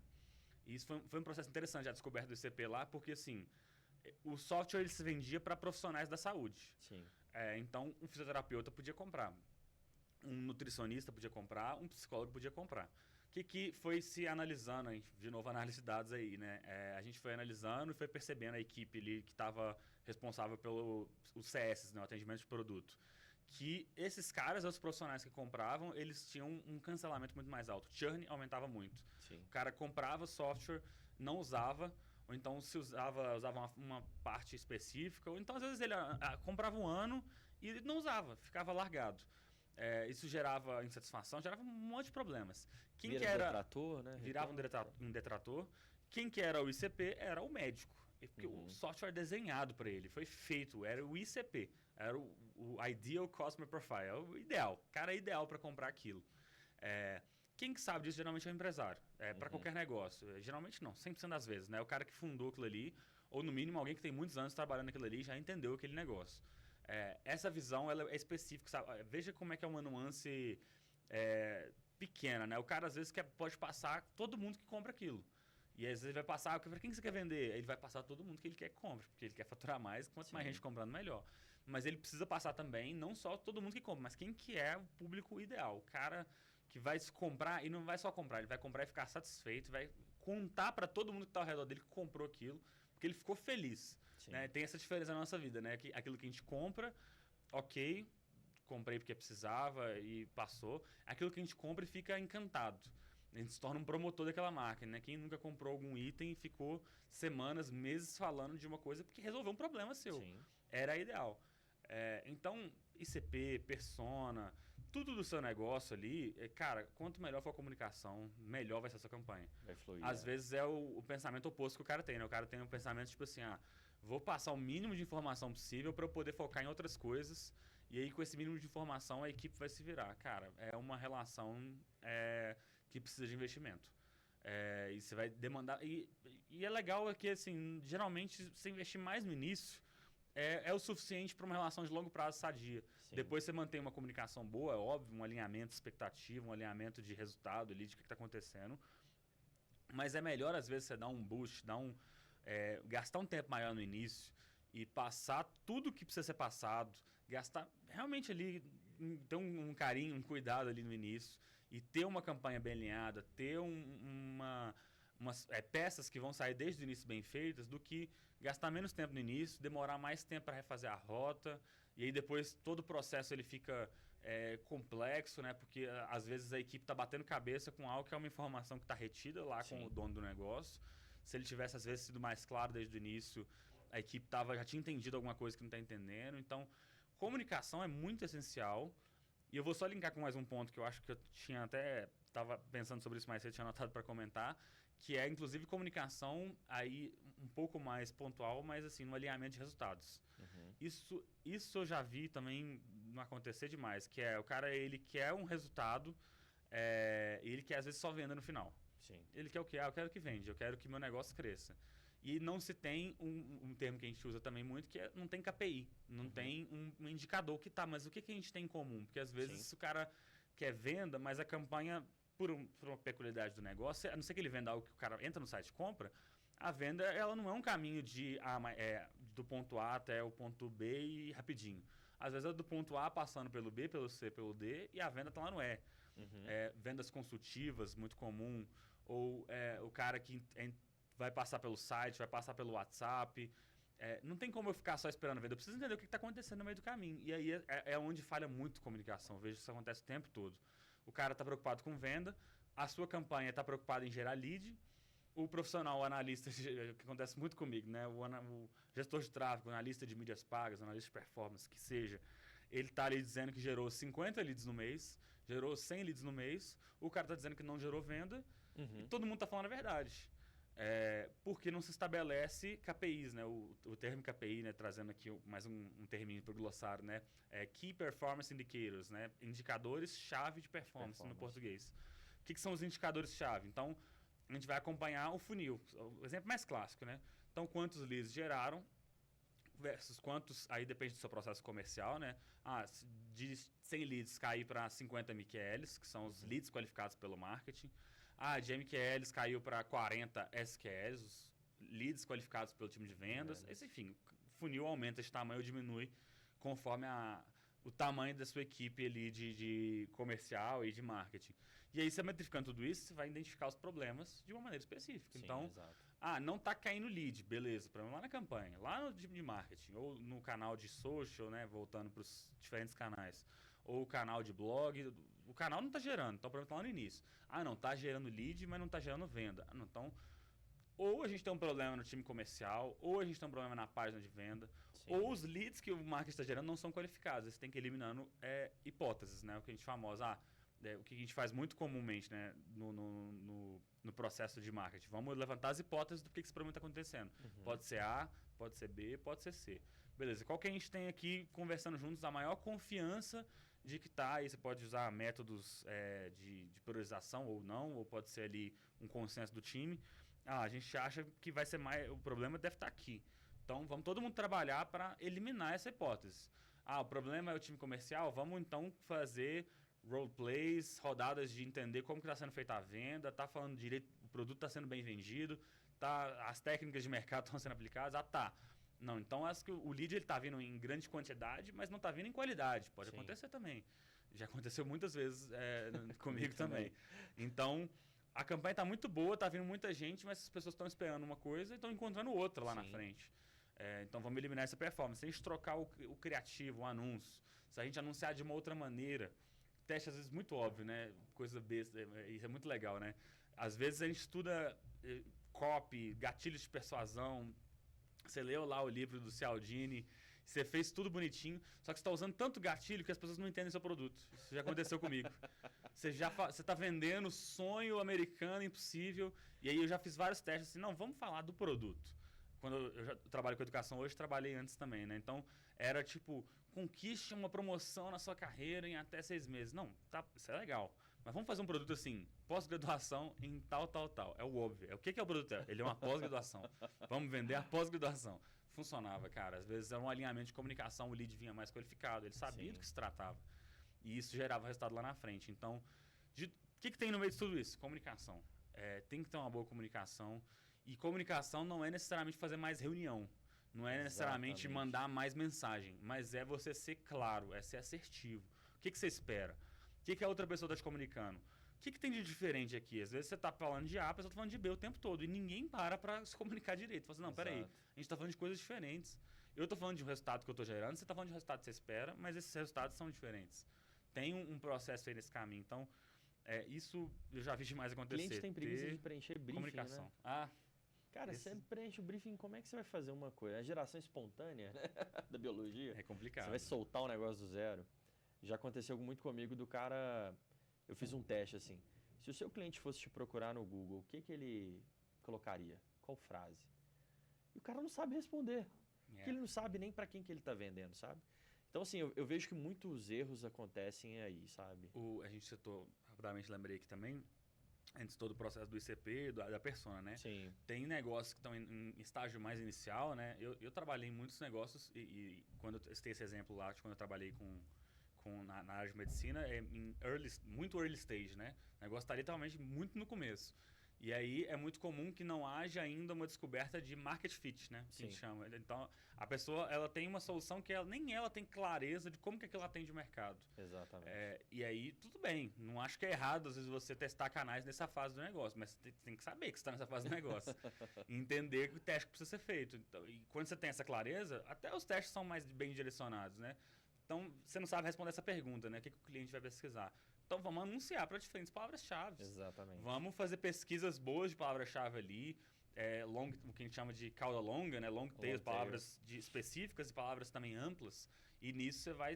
E isso foi um processo interessante, a descoberta do ICP lá, porque assim... O software ele se vendia para profissionais da saúde. Sim. Então, um fisioterapeuta podia comprar. Um nutricionista podia comprar, um psicólogo podia comprar. O que foi se analisando, de novo, análise de dados aí, né? A gente foi analisando e foi percebendo a equipe ali que estava responsável pelo CS, né, o atendimento de produto, que esses caras, os profissionais que compravam, eles tinham um cancelamento muito mais alto. O churn aumentava muito. Sim. O cara comprava software, não usava, ou então se usava uma parte específica, ou então às vezes ele comprava um ano e não usava, ficava largado. Isso gerava insatisfação, gerava um monte de problemas. Quem que era detrator, né? Virava um detrator. Quem que era o ICP era o médico. Porque o software é desenhado para ele, foi feito, era o ICP, era o Ideal Customer Profile, é o ideal, cara ideal para comprar aquilo. Quem que sabe disso geralmente é o empresário, para qualquer negócio. Geralmente não, 100% das vezes, né? O cara que fundou aquilo ali, ou no mínimo alguém que tem muitos anos trabalhando naquilo ali, já entendeu aquele negócio. Essa visão ela é específica, sabe? Veja como é que é uma nuance pequena, né? O cara às vezes pode passar todo mundo que compra aquilo. E às vezes ele vai passar, para quem você quer vender? Ele vai passar todo mundo que ele quer que compre, porque ele quer faturar mais, quanto mais gente comprando, melhor. Mas ele precisa passar também, não só todo mundo que compra, mas quem que é o público ideal. O cara que vai se comprar e não vai só comprar, ele vai comprar e ficar satisfeito, vai contar para todo mundo que está ao redor dele que comprou aquilo, porque ele ficou feliz. Né? Tem essa diferença na nossa vida, né? Que aquilo que a gente compra, ok, comprei porque precisava e passou. Aquilo que a gente compra e fica encantado. A gente se torna um promotor daquela marca, né? Quem nunca comprou algum item e ficou semanas, meses falando de uma coisa porque resolveu um problema seu. Sim. Era ideal. Então, ICP, persona, tudo do seu negócio ali, cara, quanto melhor for a comunicação, melhor vai ser a sua campanha. Vai fluir. Às vezes é o pensamento oposto que o cara tem, né? O cara tem um pensamento tipo assim, vou passar o mínimo de informação possível para eu poder focar em outras coisas. E aí, com esse mínimo de informação, a equipe vai se virar. Cara, é uma relação que precisa de investimento. E você vai demandar... E é legal que, assim, geralmente, você investir mais no início é o suficiente para uma relação de longo prazo sadia. Sim. Depois você mantém uma comunicação boa, é óbvio, um alinhamento de expectativa, um alinhamento de resultado ali, de o que está acontecendo. Mas é melhor, às vezes, você dar um boost, gastar um tempo maior no início e passar tudo o que precisa ser passado, gastar realmente ali, ter um carinho, um cuidado ali no início e ter uma campanha bem alinhada, ter umas peças que vão sair desde o início bem feitas, do que gastar menos tempo no início, demorar mais tempo para refazer a rota, e aí depois todo o processo ele fica complexo, né? Porque às vezes a equipe está batendo cabeça com algo que é uma informação que está retida lá com o dono do negócio. Se ele tivesse, às vezes, sido mais claro desde o início, a equipe já tinha entendido alguma coisa que não está entendendo. Então, comunicação é muito essencial. E eu vou só linkar com mais um ponto que eu acho que eu tinha estava pensando sobre isso mais cedo, tinha anotado para comentar, que é, inclusive, comunicação aí um pouco mais pontual, mas assim, no alinhamento de resultados. Isso eu já vi também não acontecer demais, que o cara, ele quer um resultado e ele quer, às vezes, só venda no final. Sim. Ele quer o quê? Eu quero que vende, eu quero que meu negócio cresça. E não se tem um termo que a gente usa também muito, que não tem KPI, não tem um indicador que mas o que a gente tem em comum? Porque às vezes o cara quer venda, mas a campanha, por uma peculiaridade do negócio, a não ser que ele venda algo que o cara entra no site e compra, a venda ela não é um caminho do ponto A até o ponto B e rapidinho. Às vezes é do ponto A passando pelo B, pelo C, pelo D, e a venda está lá no E. Vendas consultivas, muito comum, ou o cara que vai passar pelo site, vai passar pelo WhatsApp. Não tem como eu ficar só esperando venda. Eu preciso entender o que está acontecendo no meio do caminho. E aí é onde falha muito comunicação. Eu vejo que isso acontece o tempo todo. O cara está preocupado com venda, a sua campanha está preocupada em gerar lead, o profissional, o analista, que acontece muito comigo, né? O gestor de tráfego, o analista de mídias pagas, o analista de performance, que seja, ele está ali dizendo que gerou 50 leads no mês, gerou 100 leads no mês, o cara está dizendo que não gerou venda, e todo mundo está falando a verdade. Porque não se estabelece KPIs, né? O termo KPI, né? Trazendo aqui mais um terminho para o glossário, né? Key Performance Indicators, né? Indicadores-chave de performance no português. O que são os indicadores-chave? Então, a gente vai acompanhar o funil. O exemplo mais clássico, né? Então, quantos leads geraram versus quantos... Aí depende do seu processo comercial, né? De 100 leads cair para 50 MQLs, que são os leads qualificados pelo marketing. De MQLs caiu para 40 SQLs, os leads qualificados pelo time de vendas. Enfim, o funil aumenta de tamanho ou diminui conforme o tamanho da sua equipe ali de comercial e de marketing. E aí, você metrificando tudo isso, você vai identificar os problemas de uma maneira específica. Sim, então, exato. não está caindo lead, beleza, problema lá na campanha, lá no time de marketing, ou no canal de social, né, voltando para os diferentes canais, ou o canal de blog, o canal não está gerando, então o problema está lá no início. Não, está gerando lead, mas não está gerando venda. Então, ou a gente tem um problema no time comercial, ou a gente tem um problema na página de venda, ou os leads que o marketing está gerando não são qualificados. Você tem que ir eliminando hipóteses, né? O que a gente famosa, o que a gente faz muito comumente, né, no processo de marketing. Vamos levantar as hipóteses do que esse problema está acontecendo. Pode ser A, pode ser B, pode ser C. Beleza, qual que a gente tem aqui, conversando juntos, a maior confiança de que aí você pode usar métodos de priorização ou não, ou pode ser ali um consenso do time. A gente acha que vai ser o problema deve estar aqui. Então, vamos todo mundo trabalhar para eliminar essa hipótese. O problema é o time comercial, vamos então fazer roleplays, rodadas de entender como que está sendo feita a venda, está falando direito, o produto está sendo bem vendido, as técnicas de mercado estão sendo aplicadas. Não, então acho que o lead está vindo em grande quantidade, mas não está vindo em qualidade. Pode acontecer também. Já aconteceu muitas vezes comigo também. Então, a campanha está muito boa, está vindo muita gente, mas as pessoas estão esperando uma coisa e estão encontrando outra lá na frente. Então, vamos eliminar essa performance. Se a gente trocar o criativo, o anúncio, se a gente anunciar de uma outra maneira, teste às vezes muito óbvio, né? Coisa besta, isso é muito legal, né? Às vezes a gente estuda copy, gatilhos de persuasão. Você leu lá o livro do Cialdini, você fez tudo bonitinho, só que você está usando tanto gatilho que as pessoas não entendem seu produto. Isso já aconteceu comigo. Você está vendendo sonho americano impossível, e aí eu já fiz vários testes assim, não, vamos falar do produto. Quando eu já trabalho com educação hoje, trabalhei antes também, né? Então, era tipo, conquiste uma promoção na sua carreira em até 6 meses. Não, isso é legal. Mas vamos fazer um produto assim, pós-graduação em tal, tal, tal. É o óbvio. O que é o produto? Ele é uma pós-graduação. Vamos vender a pós-graduação. Funcionava, cara. Às vezes era um alinhamento de comunicação, o lead vinha mais qualificado, ele sabia do que se tratava. E isso gerava resultado lá na frente. Então, o que tem no meio de tudo isso? Comunicação. Tem que ter uma boa comunicação. E comunicação não é necessariamente fazer mais reunião. Não é necessariamente mandar mais mensagem. Mas é você ser claro, é ser assertivo. O que você espera? O que a outra pessoa está te comunicando? O que tem de diferente aqui? Às vezes você está falando de A, a pessoa está falando de B o tempo todo. E ninguém para se comunicar direito. Fala assim, não, peraí, a gente está falando de coisas diferentes. Eu estou falando de um resultado que eu estou gerando, você está falando de um resultado que você espera, mas esses resultados são diferentes. Tem um processo aí nesse caminho. Então, isso eu já vi demais acontecer. O cliente tem preguiça de preencher briefing, comunicação. Né? Cara, você preenche o briefing, como é que você vai fazer uma coisa? A geração espontânea, né? Da biologia. É complicado. Você vai soltar o negócio do zero. Já aconteceu muito comigo do cara... Eu fiz um teste assim. Se o seu cliente fosse te procurar no Google, o que ele colocaria? Qual frase? E o cara não sabe responder. Porque ele não sabe nem para quem que ele está vendendo, sabe? Então, assim, eu vejo que muitos erros acontecem aí, sabe? A gente citou, rapidamente lembrei aqui também, antes todo o processo do ICP, da persona, né? Sim. Tem negócios que estão em estágio mais inicial, né? Eu trabalhei em muitos negócios e quando eu citei esse exemplo lá, quando eu trabalhei na área de medicina, em muito early stage, né? O negócio está literalmente muito no começo. E aí é muito comum que não haja ainda uma descoberta de market fit, né? Que a gente chama. Então, a pessoa ela tem uma solução que nem ela tem clareza de como que aquilo atende o mercado. Exatamente. E aí, tudo bem. Não acho que é errado, às vezes, você testar canais nessa fase do negócio. Mas você tem que saber que você está nessa fase do negócio. E entender o teste que precisa ser feito. Então, e quando você tem essa clareza, até os testes são mais bem direcionados, né? Então, você não sabe responder essa pergunta, né? O que o cliente vai pesquisar? Então, vamos anunciar para diferentes palavras-chave. Exatamente. Vamos fazer pesquisas boas de palavra-chave ali, o que a gente chama de cauda longa, né? Long tail, palavras específicas e palavras também amplas. E nisso você vai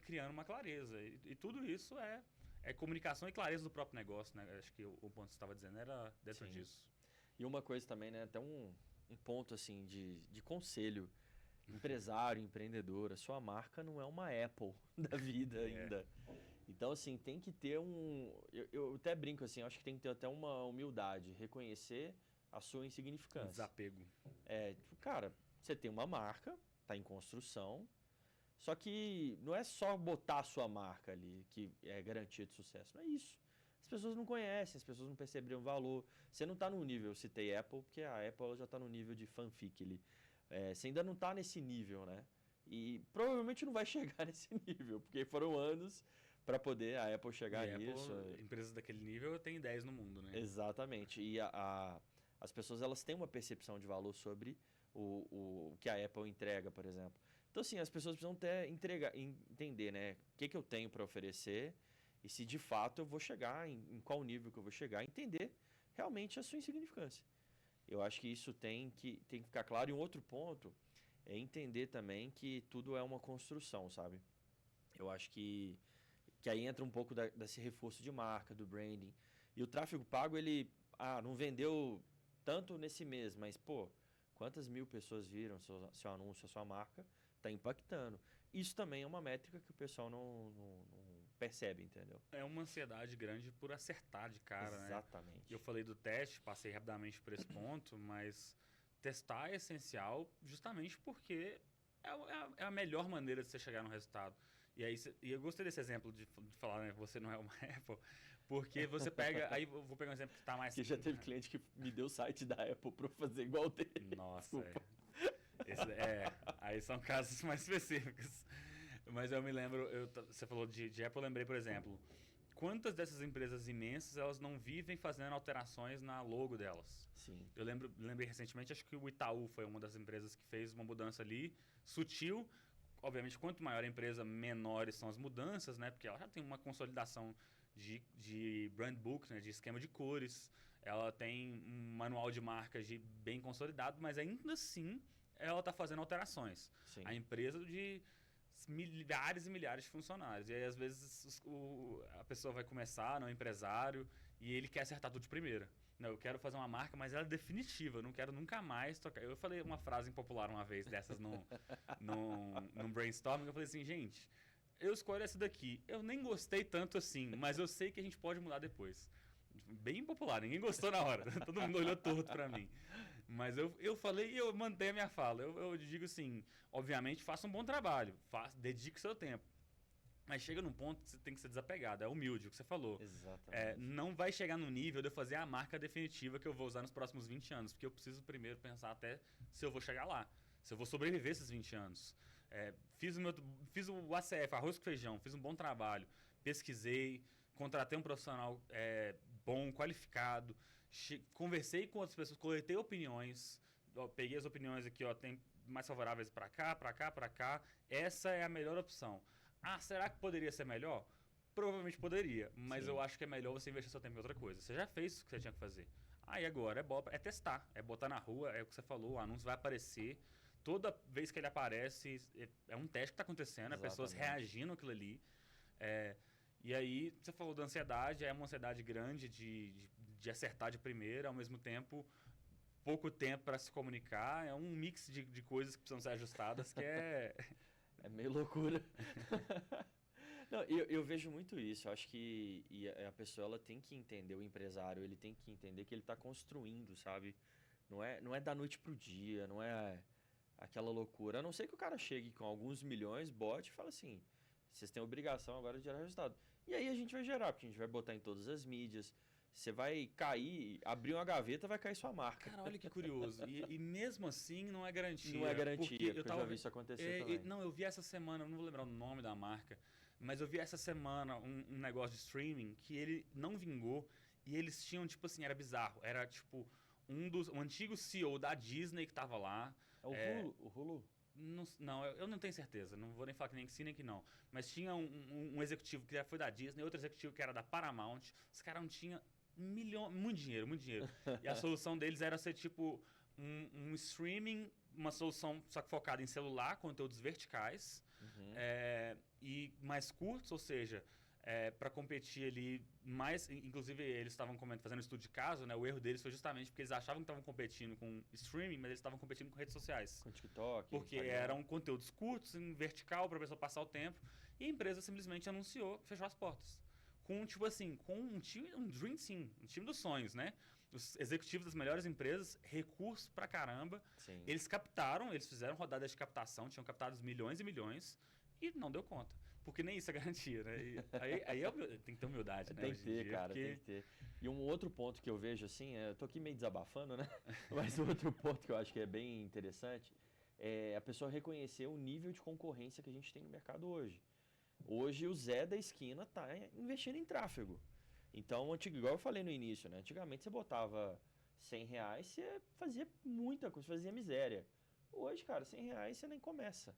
criando uma clareza. E tudo isso é comunicação e clareza do próprio negócio, né? Acho que o ponto que você estava dizendo era dentro disso. E uma coisa também, né? Até um ponto, assim, de conselho. Empresário, empreendedor, a sua marca não é uma Apple da vida ainda. Então, assim, tem que ter eu até brinco, assim, acho que tem que ter até uma humildade, reconhecer a sua insignificância. Desapego. Tipo, cara, você tem uma marca, tá em construção, só que não é só botar a sua marca ali que é garantia de sucesso, não é isso. As pessoas não conhecem, as pessoas não perceberam o valor. Você não tá no nível, eu citei Apple, porque a Apple já tá no nível de fanfic ali. Você ainda não tá nesse nível, né? E provavelmente não vai chegar nesse nível, porque foram anos para poder a Apple chegar nisso. Empresas daquele nível tem 10 no mundo, né? Exatamente. E as pessoas elas têm uma percepção de valor sobre o que a Apple entrega, por exemplo. Então, assim, as pessoas precisam entender, né? O que eu tenho para oferecer e se de fato eu vou chegar, em qual nível que eu vou chegar, entender realmente a sua insignificância. Eu acho que isso tem que ficar claro. E um outro ponto é entender também que tudo é uma construção, sabe? Eu acho que aí entra um pouco desse reforço de marca, do branding. E o tráfego pago, ele não vendeu tanto nesse mês, mas, pô, quantas mil pessoas viram seu anúncio, a sua marca, está impactando. Isso também é uma métrica que o pessoal não percebe, entendeu? É uma ansiedade grande por acertar de cara, né? Exatamente. Eu falei do teste, passei rapidamente por esse ponto, mas testar é essencial justamente porque é a melhor maneira de você chegar no resultado. E eu gostei desse exemplo de falar, né, você não é uma Apple, porque você pega, aí eu vou pegar um exemplo que está mais... Porque já teve cliente que me deu o site da Apple para fazer igual dele. Nossa, aí são casos mais específicos. Mas eu me lembro, você falou de Apple, eu lembrei, por exemplo, quantas dessas empresas imensas elas não vivem fazendo alterações na logo delas? Sim. Eu lembrei recentemente, acho que o Itaú foi uma das empresas que fez uma mudança ali, sutil. Obviamente, quanto maior a empresa, menores são as mudanças, né? Porque ela já tem uma consolidação de brand book, né? De esquema de cores. Ela tem um manual de marcas bem consolidado, mas ainda assim ela está fazendo alterações. Sim. A empresa de milhares e milhares de funcionários. E aí, às vezes, a pessoa vai começar, não é empresário, e ele quer acertar tudo de primeira. Não, eu quero fazer uma marca, mas ela é definitiva, eu não quero nunca mais tocar. Eu falei uma frase impopular uma vez dessas num brainstorming, eu falei assim, gente, eu escolho essa daqui. Eu nem gostei tanto assim, mas eu sei que a gente pode mudar depois. Bem impopular, ninguém gostou na hora. Todo mundo olhou torto pra mim. Mas eu falei e eu mantenho a minha fala. Eu digo assim, obviamente, faça um bom trabalho, dedique seu tempo. Mas chega num ponto que você tem que ser desapegado, é humilde, o que você falou. Exatamente. Não vai chegar no nível de eu fazer a marca definitiva que eu vou usar nos próximos 20 anos, porque eu preciso primeiro pensar até se eu vou chegar lá, se eu vou sobreviver esses 20 anos. Fiz o ACF, arroz com feijão, fiz um bom trabalho, pesquisei, contratei um profissional bom, qualificado, conversei com outras pessoas, coletei opiniões, peguei as opiniões aqui, tem mais favoráveis para cá, para cá, para cá. Essa é a melhor opção. Será que poderia ser melhor? Provavelmente poderia, mas Sim. eu acho que é melhor você investir seu tempo em outra coisa. Você já fez o que você tinha que fazer. E agora é testar, é botar na rua, é o que você falou, o anúncio vai aparecer. Toda vez que ele aparece, é um teste que está acontecendo, Exatamente. pessoas reagindo àquilo ali. E aí, você falou da ansiedade, é uma ansiedade grande de acertar de primeira, ao mesmo tempo, pouco tempo para se comunicar. É um mix de coisas que precisam ser ajustadas, que é... É meio loucura. Não, eu vejo muito isso. Eu acho que a pessoa ela tem que entender, o empresário, ele tem que entender que ele está construindo, sabe? Não é da noite pro dia, não é aquela loucura. A não ser que o cara chegue com alguns milhões, bote e fala assim, vocês têm obrigação agora de gerar resultado. E aí a gente vai gerar, porque a gente vai botar em todas as mídias. Você vai cair, abrir uma gaveta, vai cair sua marca. Cara, olha que curioso. E mesmo assim não é garantia. Não é garantia, porque eu já vi isso isso acontecer também. Não, eu vi essa semana, não vou lembrar o nome da marca, mas eu vi essa semana um negócio de streaming que ele não vingou e eles tinham, tipo assim, era bizarro. Era, tipo, um antigo CEO da Disney que tava lá. É o Hulu? Não, eu não tenho certeza. Não vou nem falar que nem que sim, nem que não. Mas tinha um executivo que já foi da Disney, outro executivo que era da Paramount. Os caras não tinham muito dinheiro, muito dinheiro. E a solução deles era ser tipo um streaming, uma solução só que focada em celular, conteúdos verticais, e mais curtos, ou seja, para competir ali mais. Inclusive, eles estavam fazendo um estudo de caso, né? O erro deles foi justamente porque eles achavam que estavam competindo com streaming, mas eles estavam competindo com redes sociais. Com TikTok, Porque Instagram. eram conteúdos curtos, em vertical, para a pessoa passar o tempo. E a empresa simplesmente anunciou, fechou as portas. Com, tipo assim, com um time, um Dream Team, um time dos sonhos, né? Os executivos das melhores empresas, recursos pra caramba. Sim. Eles captaram, eles fizeram rodadas de captação, tinham captado milhões e milhões, e não deu conta. Porque nem isso é garantia, né? E aí tem que ter humildade, né? Tem que hoje em ter, dia, cara, porque... tem que ter. E um outro ponto que eu vejo, assim, eu tô aqui meio desabafando, né? Mas outro ponto que eu acho que é bem interessante é a pessoa reconhecer o nível de concorrência que a gente tem no mercado hoje. Hoje o Zé da esquina tá investindo em tráfego. Então, igual eu falei no início, né? Antigamente você botava R$ 100, você fazia muita coisa, fazia miséria. Hoje, cara, R$ 100 você nem começa.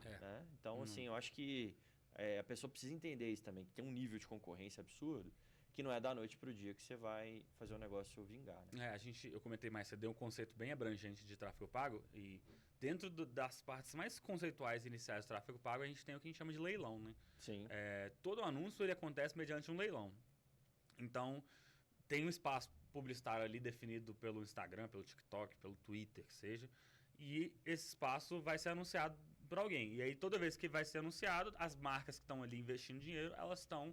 Né? Então, assim, eu acho que a pessoa precisa entender isso também, que tem um nível de concorrência absurdo, que não é da noite pro dia que você vai fazer o negócio vingar, né? Eu comentei mais, você deu um conceito bem abrangente de tráfego pago, e dentro das partes mais conceituais iniciais do tráfego pago, a gente tem o que a gente chama de leilão, né? Sim. Todo anúncio ele acontece mediante um leilão. Então, tem um espaço publicitário ali definido pelo Instagram, pelo TikTok, pelo Twitter, que seja, e esse espaço vai ser anunciado por alguém. E aí, toda vez que vai ser anunciado, as marcas que estão ali investindo dinheiro, elas estão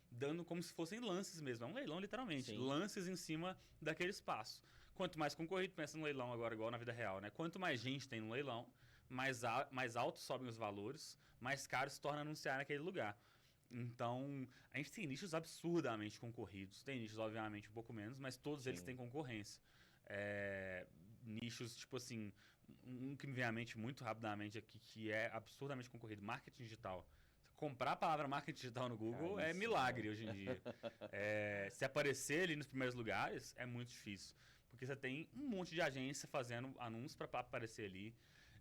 dando como se fossem lances mesmo. É um leilão, literalmente. Sim. Lances em cima daquele espaço. Quanto mais concorrido, pensa no leilão agora, igual na vida real, né? Quanto mais gente tem no leilão, mais altos sobem os valores, mais caro se torna anunciar naquele lugar. Então, a gente tem nichos absurdamente concorridos. Tem nichos, obviamente, um pouco menos, mas todos eles têm concorrência. Nichos, tipo assim, um que me vem à mente muito rapidamente aqui, que é absurdamente concorrido, marketing digital. Comprar a palavra marketing digital no Google é milagre hoje em dia. Se aparecer ali nos primeiros lugares, é muito difícil. Porque você tem um monte de agência fazendo anúncios para aparecer ali.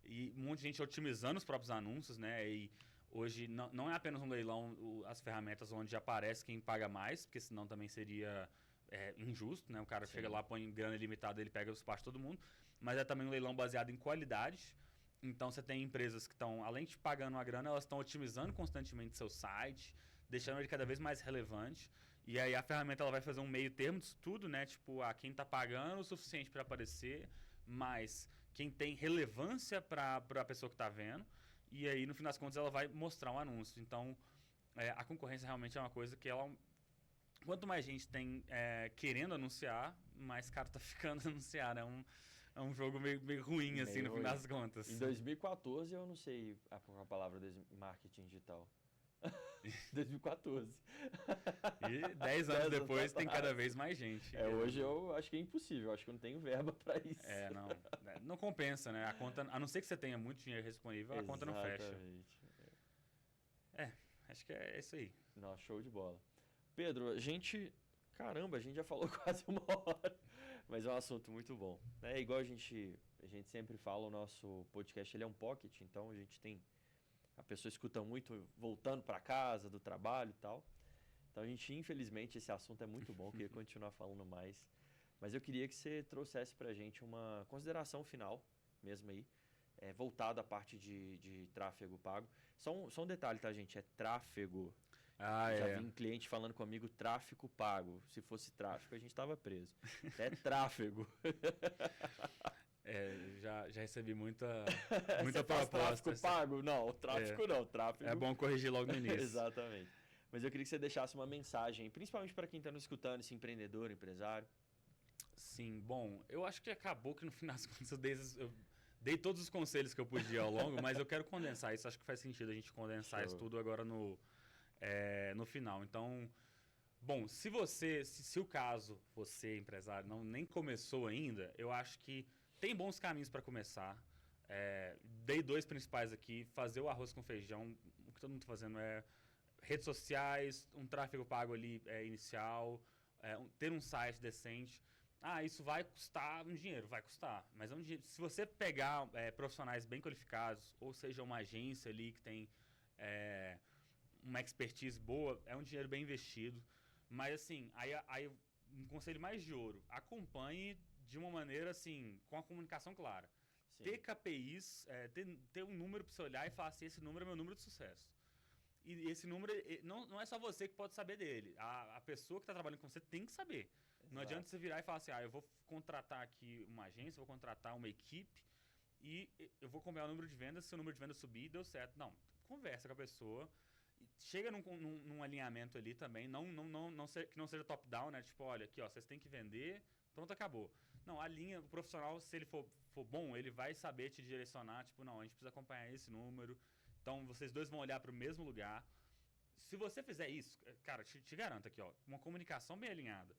E um monte de gente otimizando os próprios anúncios, né? E hoje não é apenas um leilão as ferramentas onde aparece quem paga mais, porque senão também seria injusto, né? O cara chega lá, põe grana ilimitada, ele pega os espaços de todo mundo. Mas é também um leilão baseado em qualidade. Então você tem empresas que estão, além de pagando a grana, elas estão otimizando constantemente seu site, deixando ele cada vez mais relevante. E aí a ferramenta ela vai fazer um meio termo disso tudo, né? Tipo, quem está pagando o suficiente para aparecer, mas quem tem relevância para a pessoa que está vendo. E aí, no fim das contas, ela vai mostrar um anúncio. Então, a concorrência realmente é uma coisa que ela... Quanto mais gente tem querendo anunciar, mais caro tá ficando anunciar, né? É um jogo meio ruim, assim, no fim das contas. Em 2014, eu não sei a palavra marketing digital. 2014. E 10 anos depois tem cada vez mais gente. Hoje eu acho que é impossível, acho que eu não tenho verba para isso. Não compensa, né? A conta, a não ser que você tenha muito dinheiro disponível, a conta não fecha. Acho que é isso aí. Não, show de bola. Pedro, a gente já falou quase uma hora, mas é um assunto muito bom. É igual a gente sempre fala, o nosso podcast ele é um pocket, então a pessoa escuta muito voltando para casa, do trabalho e tal. Então infelizmente, esse assunto é muito bom, eu queria continuar falando mais. Mas eu queria que você trouxesse pra gente uma consideração final, mesmo aí, voltada à parte de tráfego pago. Só um detalhe, tá, gente? É tráfego. Já vi um cliente falando comigo, tráfego pago. Se fosse tráfego, a gente tava preso. É tráfego. Já recebi muita proposta. Tráfego pago? Não, tráfego não. Tráfego... É bom corrigir logo no início. Exatamente. Mas eu queria que você deixasse uma mensagem, principalmente para quem está nos escutando, esse empreendedor, empresário. Sim, bom, eu acho que acabou que no final das contas eu dei todos os conselhos que eu podia ao longo, mas eu quero condensar isso. Acho que faz sentido a gente condensar isso tudo agora no final. Então, bom, se o caso, você, empresário, nem começou ainda, eu acho que tem bons caminhos para começar. Dei 2 principais aqui, fazer o arroz com feijão. O que todo mundo está fazendo é redes sociais, um tráfego pago ali inicial, ter um site decente. Isso vai custar um dinheiro, vai custar. Mas se você pegar profissionais bem qualificados, ou seja, uma agência ali que tem uma expertise boa, é um dinheiro bem investido. Mas assim, aí um conselho mais de ouro, acompanhe de uma maneira assim, com a comunicação clara. Sim. Ter KPIs, ter um número para você olhar e falar assim, esse número é meu número de sucesso. E esse número, não é só você que pode saber dele. A pessoa que está trabalhando com você tem que saber. Exato. Não adianta você virar e falar assim, eu vou contratar aqui uma agência, vou contratar uma equipe e eu vou combinar o número de vendas, se o número de vendas subir, deu certo. Não, conversa com a pessoa, chega num alinhamento ali também, que não seja top-down, né? Tipo, olha, aqui, ó, vocês têm que vender, pronto, acabou. Não, alinha, o profissional, se ele for bom, ele vai saber te direcionar, tipo, não, a gente precisa acompanhar esse número, então vocês dois vão olhar para o mesmo lugar. Se você fizer isso, cara, te garanto aqui, ó, uma comunicação bem alinhada,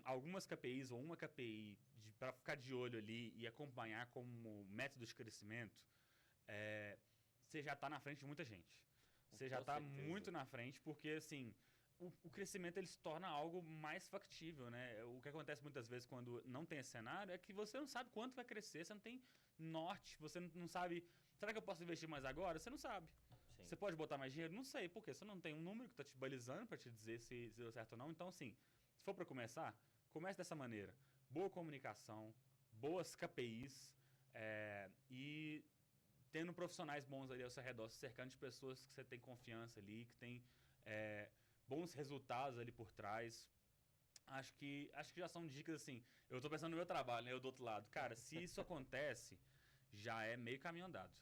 algumas KPIs ou uma KPI para ficar de olho ali e acompanhar como método de crescimento, você já está na frente de muita gente. Você já está muito na frente, porque assim, o crescimento ele se torna algo mais factível, né? O que acontece muitas vezes quando não tem esse cenário é que você não sabe quanto vai crescer, você não tem norte, você não sabe, será que eu posso investir mais agora? Você não sabe. Sim. Você pode botar mais dinheiro? Não sei, porque você não tem um número que está te balizando para te dizer se deu certo ou não. Então, assim, se for para começar, comece dessa maneira. Boa comunicação, boas KPIs e tendo profissionais bons ali ao seu redor, se cercando de pessoas que você tem confiança ali, que tem bons resultados ali por trás. Acho que já são dicas assim. Eu estou pensando no meu trabalho, né? Eu do outro lado. Cara, se isso acontece, já é meio caminho andado.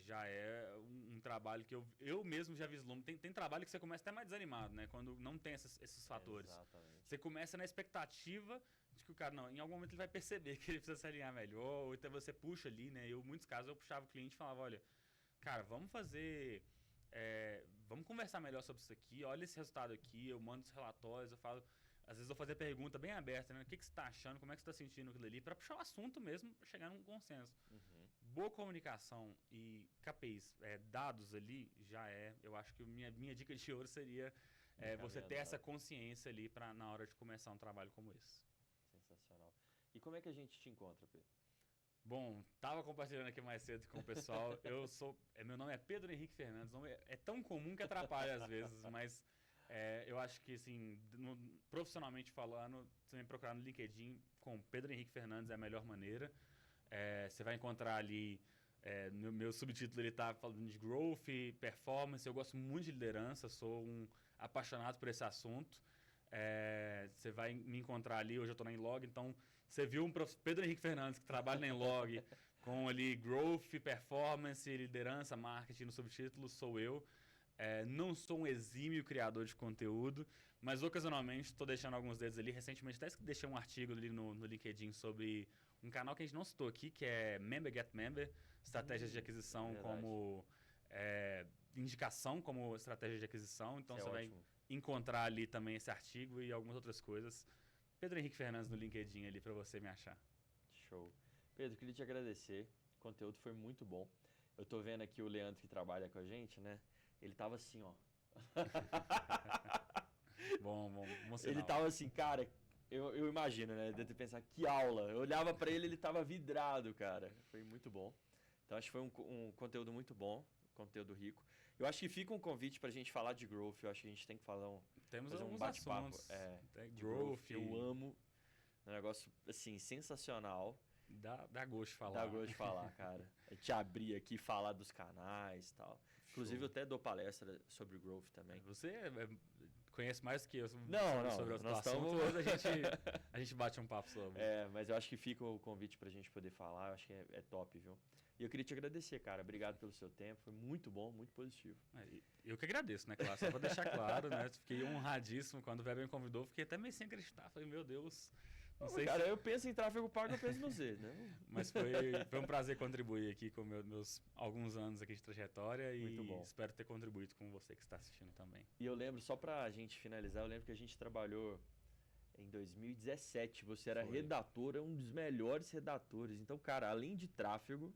Já é um trabalho que eu mesmo já vislumbro. Tem trabalho que você começa até mais desanimado, né? Quando não tem esses fatores. Exatamente. Você começa na expectativa de que o cara, não, em algum momento ele vai perceber que ele precisa se alinhar melhor, ou então você puxa ali, né? Em muitos casos, eu puxava o cliente e falava, olha, cara, vamos fazer... vamos conversar melhor sobre isso aqui, olha esse resultado aqui, eu mando os relatórios, eu falo... Às vezes eu vou fazer pergunta bem aberta, né? O que você está achando, como é que você está sentindo aquilo ali, para puxar o assunto mesmo, para chegar num consenso. Uhum. Boa comunicação e KPIs, dados ali, eu acho que minha dica de ouro seria você ter essa consciência ali na hora de começar um trabalho como esse. Sensacional. E como é que a gente te encontra, Pedro? Bom, tava compartilhando aqui mais cedo com o pessoal. Meu nome é Pedro Henrique Fernandes. O nome é tão comum que atrapalha às vezes, mas eu acho que, assim, profissionalmente falando, você me procurar no LinkedIn com Pedro Henrique Fernandes é a melhor maneira. Você vai encontrar ali, no meu subtítulo ele tá falando de growth, performance. Eu gosto muito de liderança, sou um apaixonado por esse assunto. Você vai me encontrar ali, hoje eu estou na Inlog, então você viu um Pedro Henrique Fernandes que trabalha na Inlog com ali growth, performance, liderança, marketing no subtítulo, sou eu. Não sou um exímio criador de conteúdo, mas ocasionalmente estou deixando alguns dedos ali. Recentemente até deixei um artigo ali no LinkedIn sobre um canal que a gente não citou aqui, que é Member Get Member, estratégias de aquisição como indicação como estratégia de aquisição. Então você vai encontrar ali também esse artigo e algumas outras coisas. Pedro Henrique Fernandes no LinkedIn ali para você me achar. Show. Pedro, queria te agradecer. O conteúdo foi muito bom. Eu tô vendo aqui o Leandro que trabalha com a gente, né? Ele tava assim, ó. bom sinal. Ele tava assim, cara, eu imagino, né? Deve pensar, que aula. Eu olhava pra ele tava vidrado, cara. Foi muito bom. Então acho que foi um conteúdo muito bom, conteúdo rico. Eu acho que fica um convite pra gente falar de growth. Eu acho que a gente tem que fazer Temos fazer alguns um bate-papo de growth. Eu amo. É um negócio, assim, sensacional. Dá gosto de falar. Dá gosto de falar, cara. A gente abrir aqui, falar dos canais e tal. Inclusive, eu até dou palestra sobre growth também. Você conhece mais que eu sobre outro assunto, mas a gente bate um papo sobre. Mas eu acho que fica o convite pra gente poder falar. Eu acho que é top, viu? E eu queria te agradecer, cara. Obrigado pelo seu tempo. Foi muito bom, muito positivo. Eu que agradeço, né, claro? Só pra deixar claro, né? Fiquei honradíssimo quando o Weber me convidou. Fiquei até meio sem acreditar. Falei, meu Deus... Não sei cara, eu penso em tráfego pago, eu penso no Z, né? Mas foi um prazer contribuir aqui com meus alguns anos aqui de trajetória e espero ter contribuído com você que está assistindo também. E eu lembro, só pra gente finalizar, eu lembro que a gente trabalhou em 2017, você era redator, um dos melhores redatores. Então, cara, além de tráfego,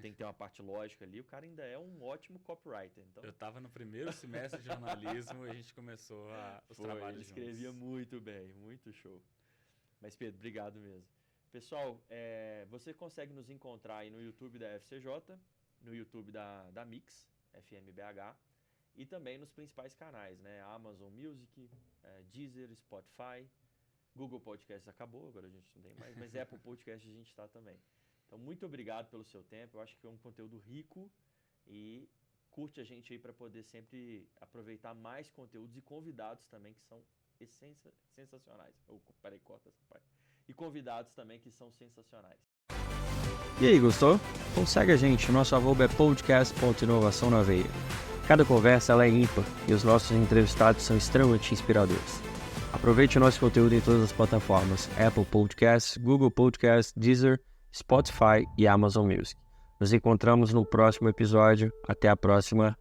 tem que ter uma parte lógica ali, o cara ainda é um ótimo copywriter. Então... Eu estava no primeiro semestre de jornalismo e a gente começou os trabalhos juntos. Ele escrevia muito bem, muito show. Mas, Pedro, obrigado mesmo. Pessoal, você consegue nos encontrar aí no YouTube da FCJ, no YouTube da Mix, FMBH, e também nos principais canais, né? Amazon Music, Deezer, Spotify, Google Podcast acabou, agora a gente não tem mais, mas Apple Podcast a gente está também. Então, muito obrigado pelo seu tempo. Eu acho que é um conteúdo rico e curte a gente aí para poder sempre aproveitar mais conteúdos e convidados também que são sensacionais. Peraí, corta essa parte. E convidados também que são sensacionais. E aí, gostou? Então segue a gente, nosso arroba é podcast.inovação na veia. Cada conversa ela é ímpar e os nossos entrevistados são extremamente inspiradores. Aproveite o nosso conteúdo em todas as plataformas: Apple Podcasts, Google Podcasts, Deezer, Spotify e Amazon Music. Nos encontramos no próximo episódio. Até a próxima.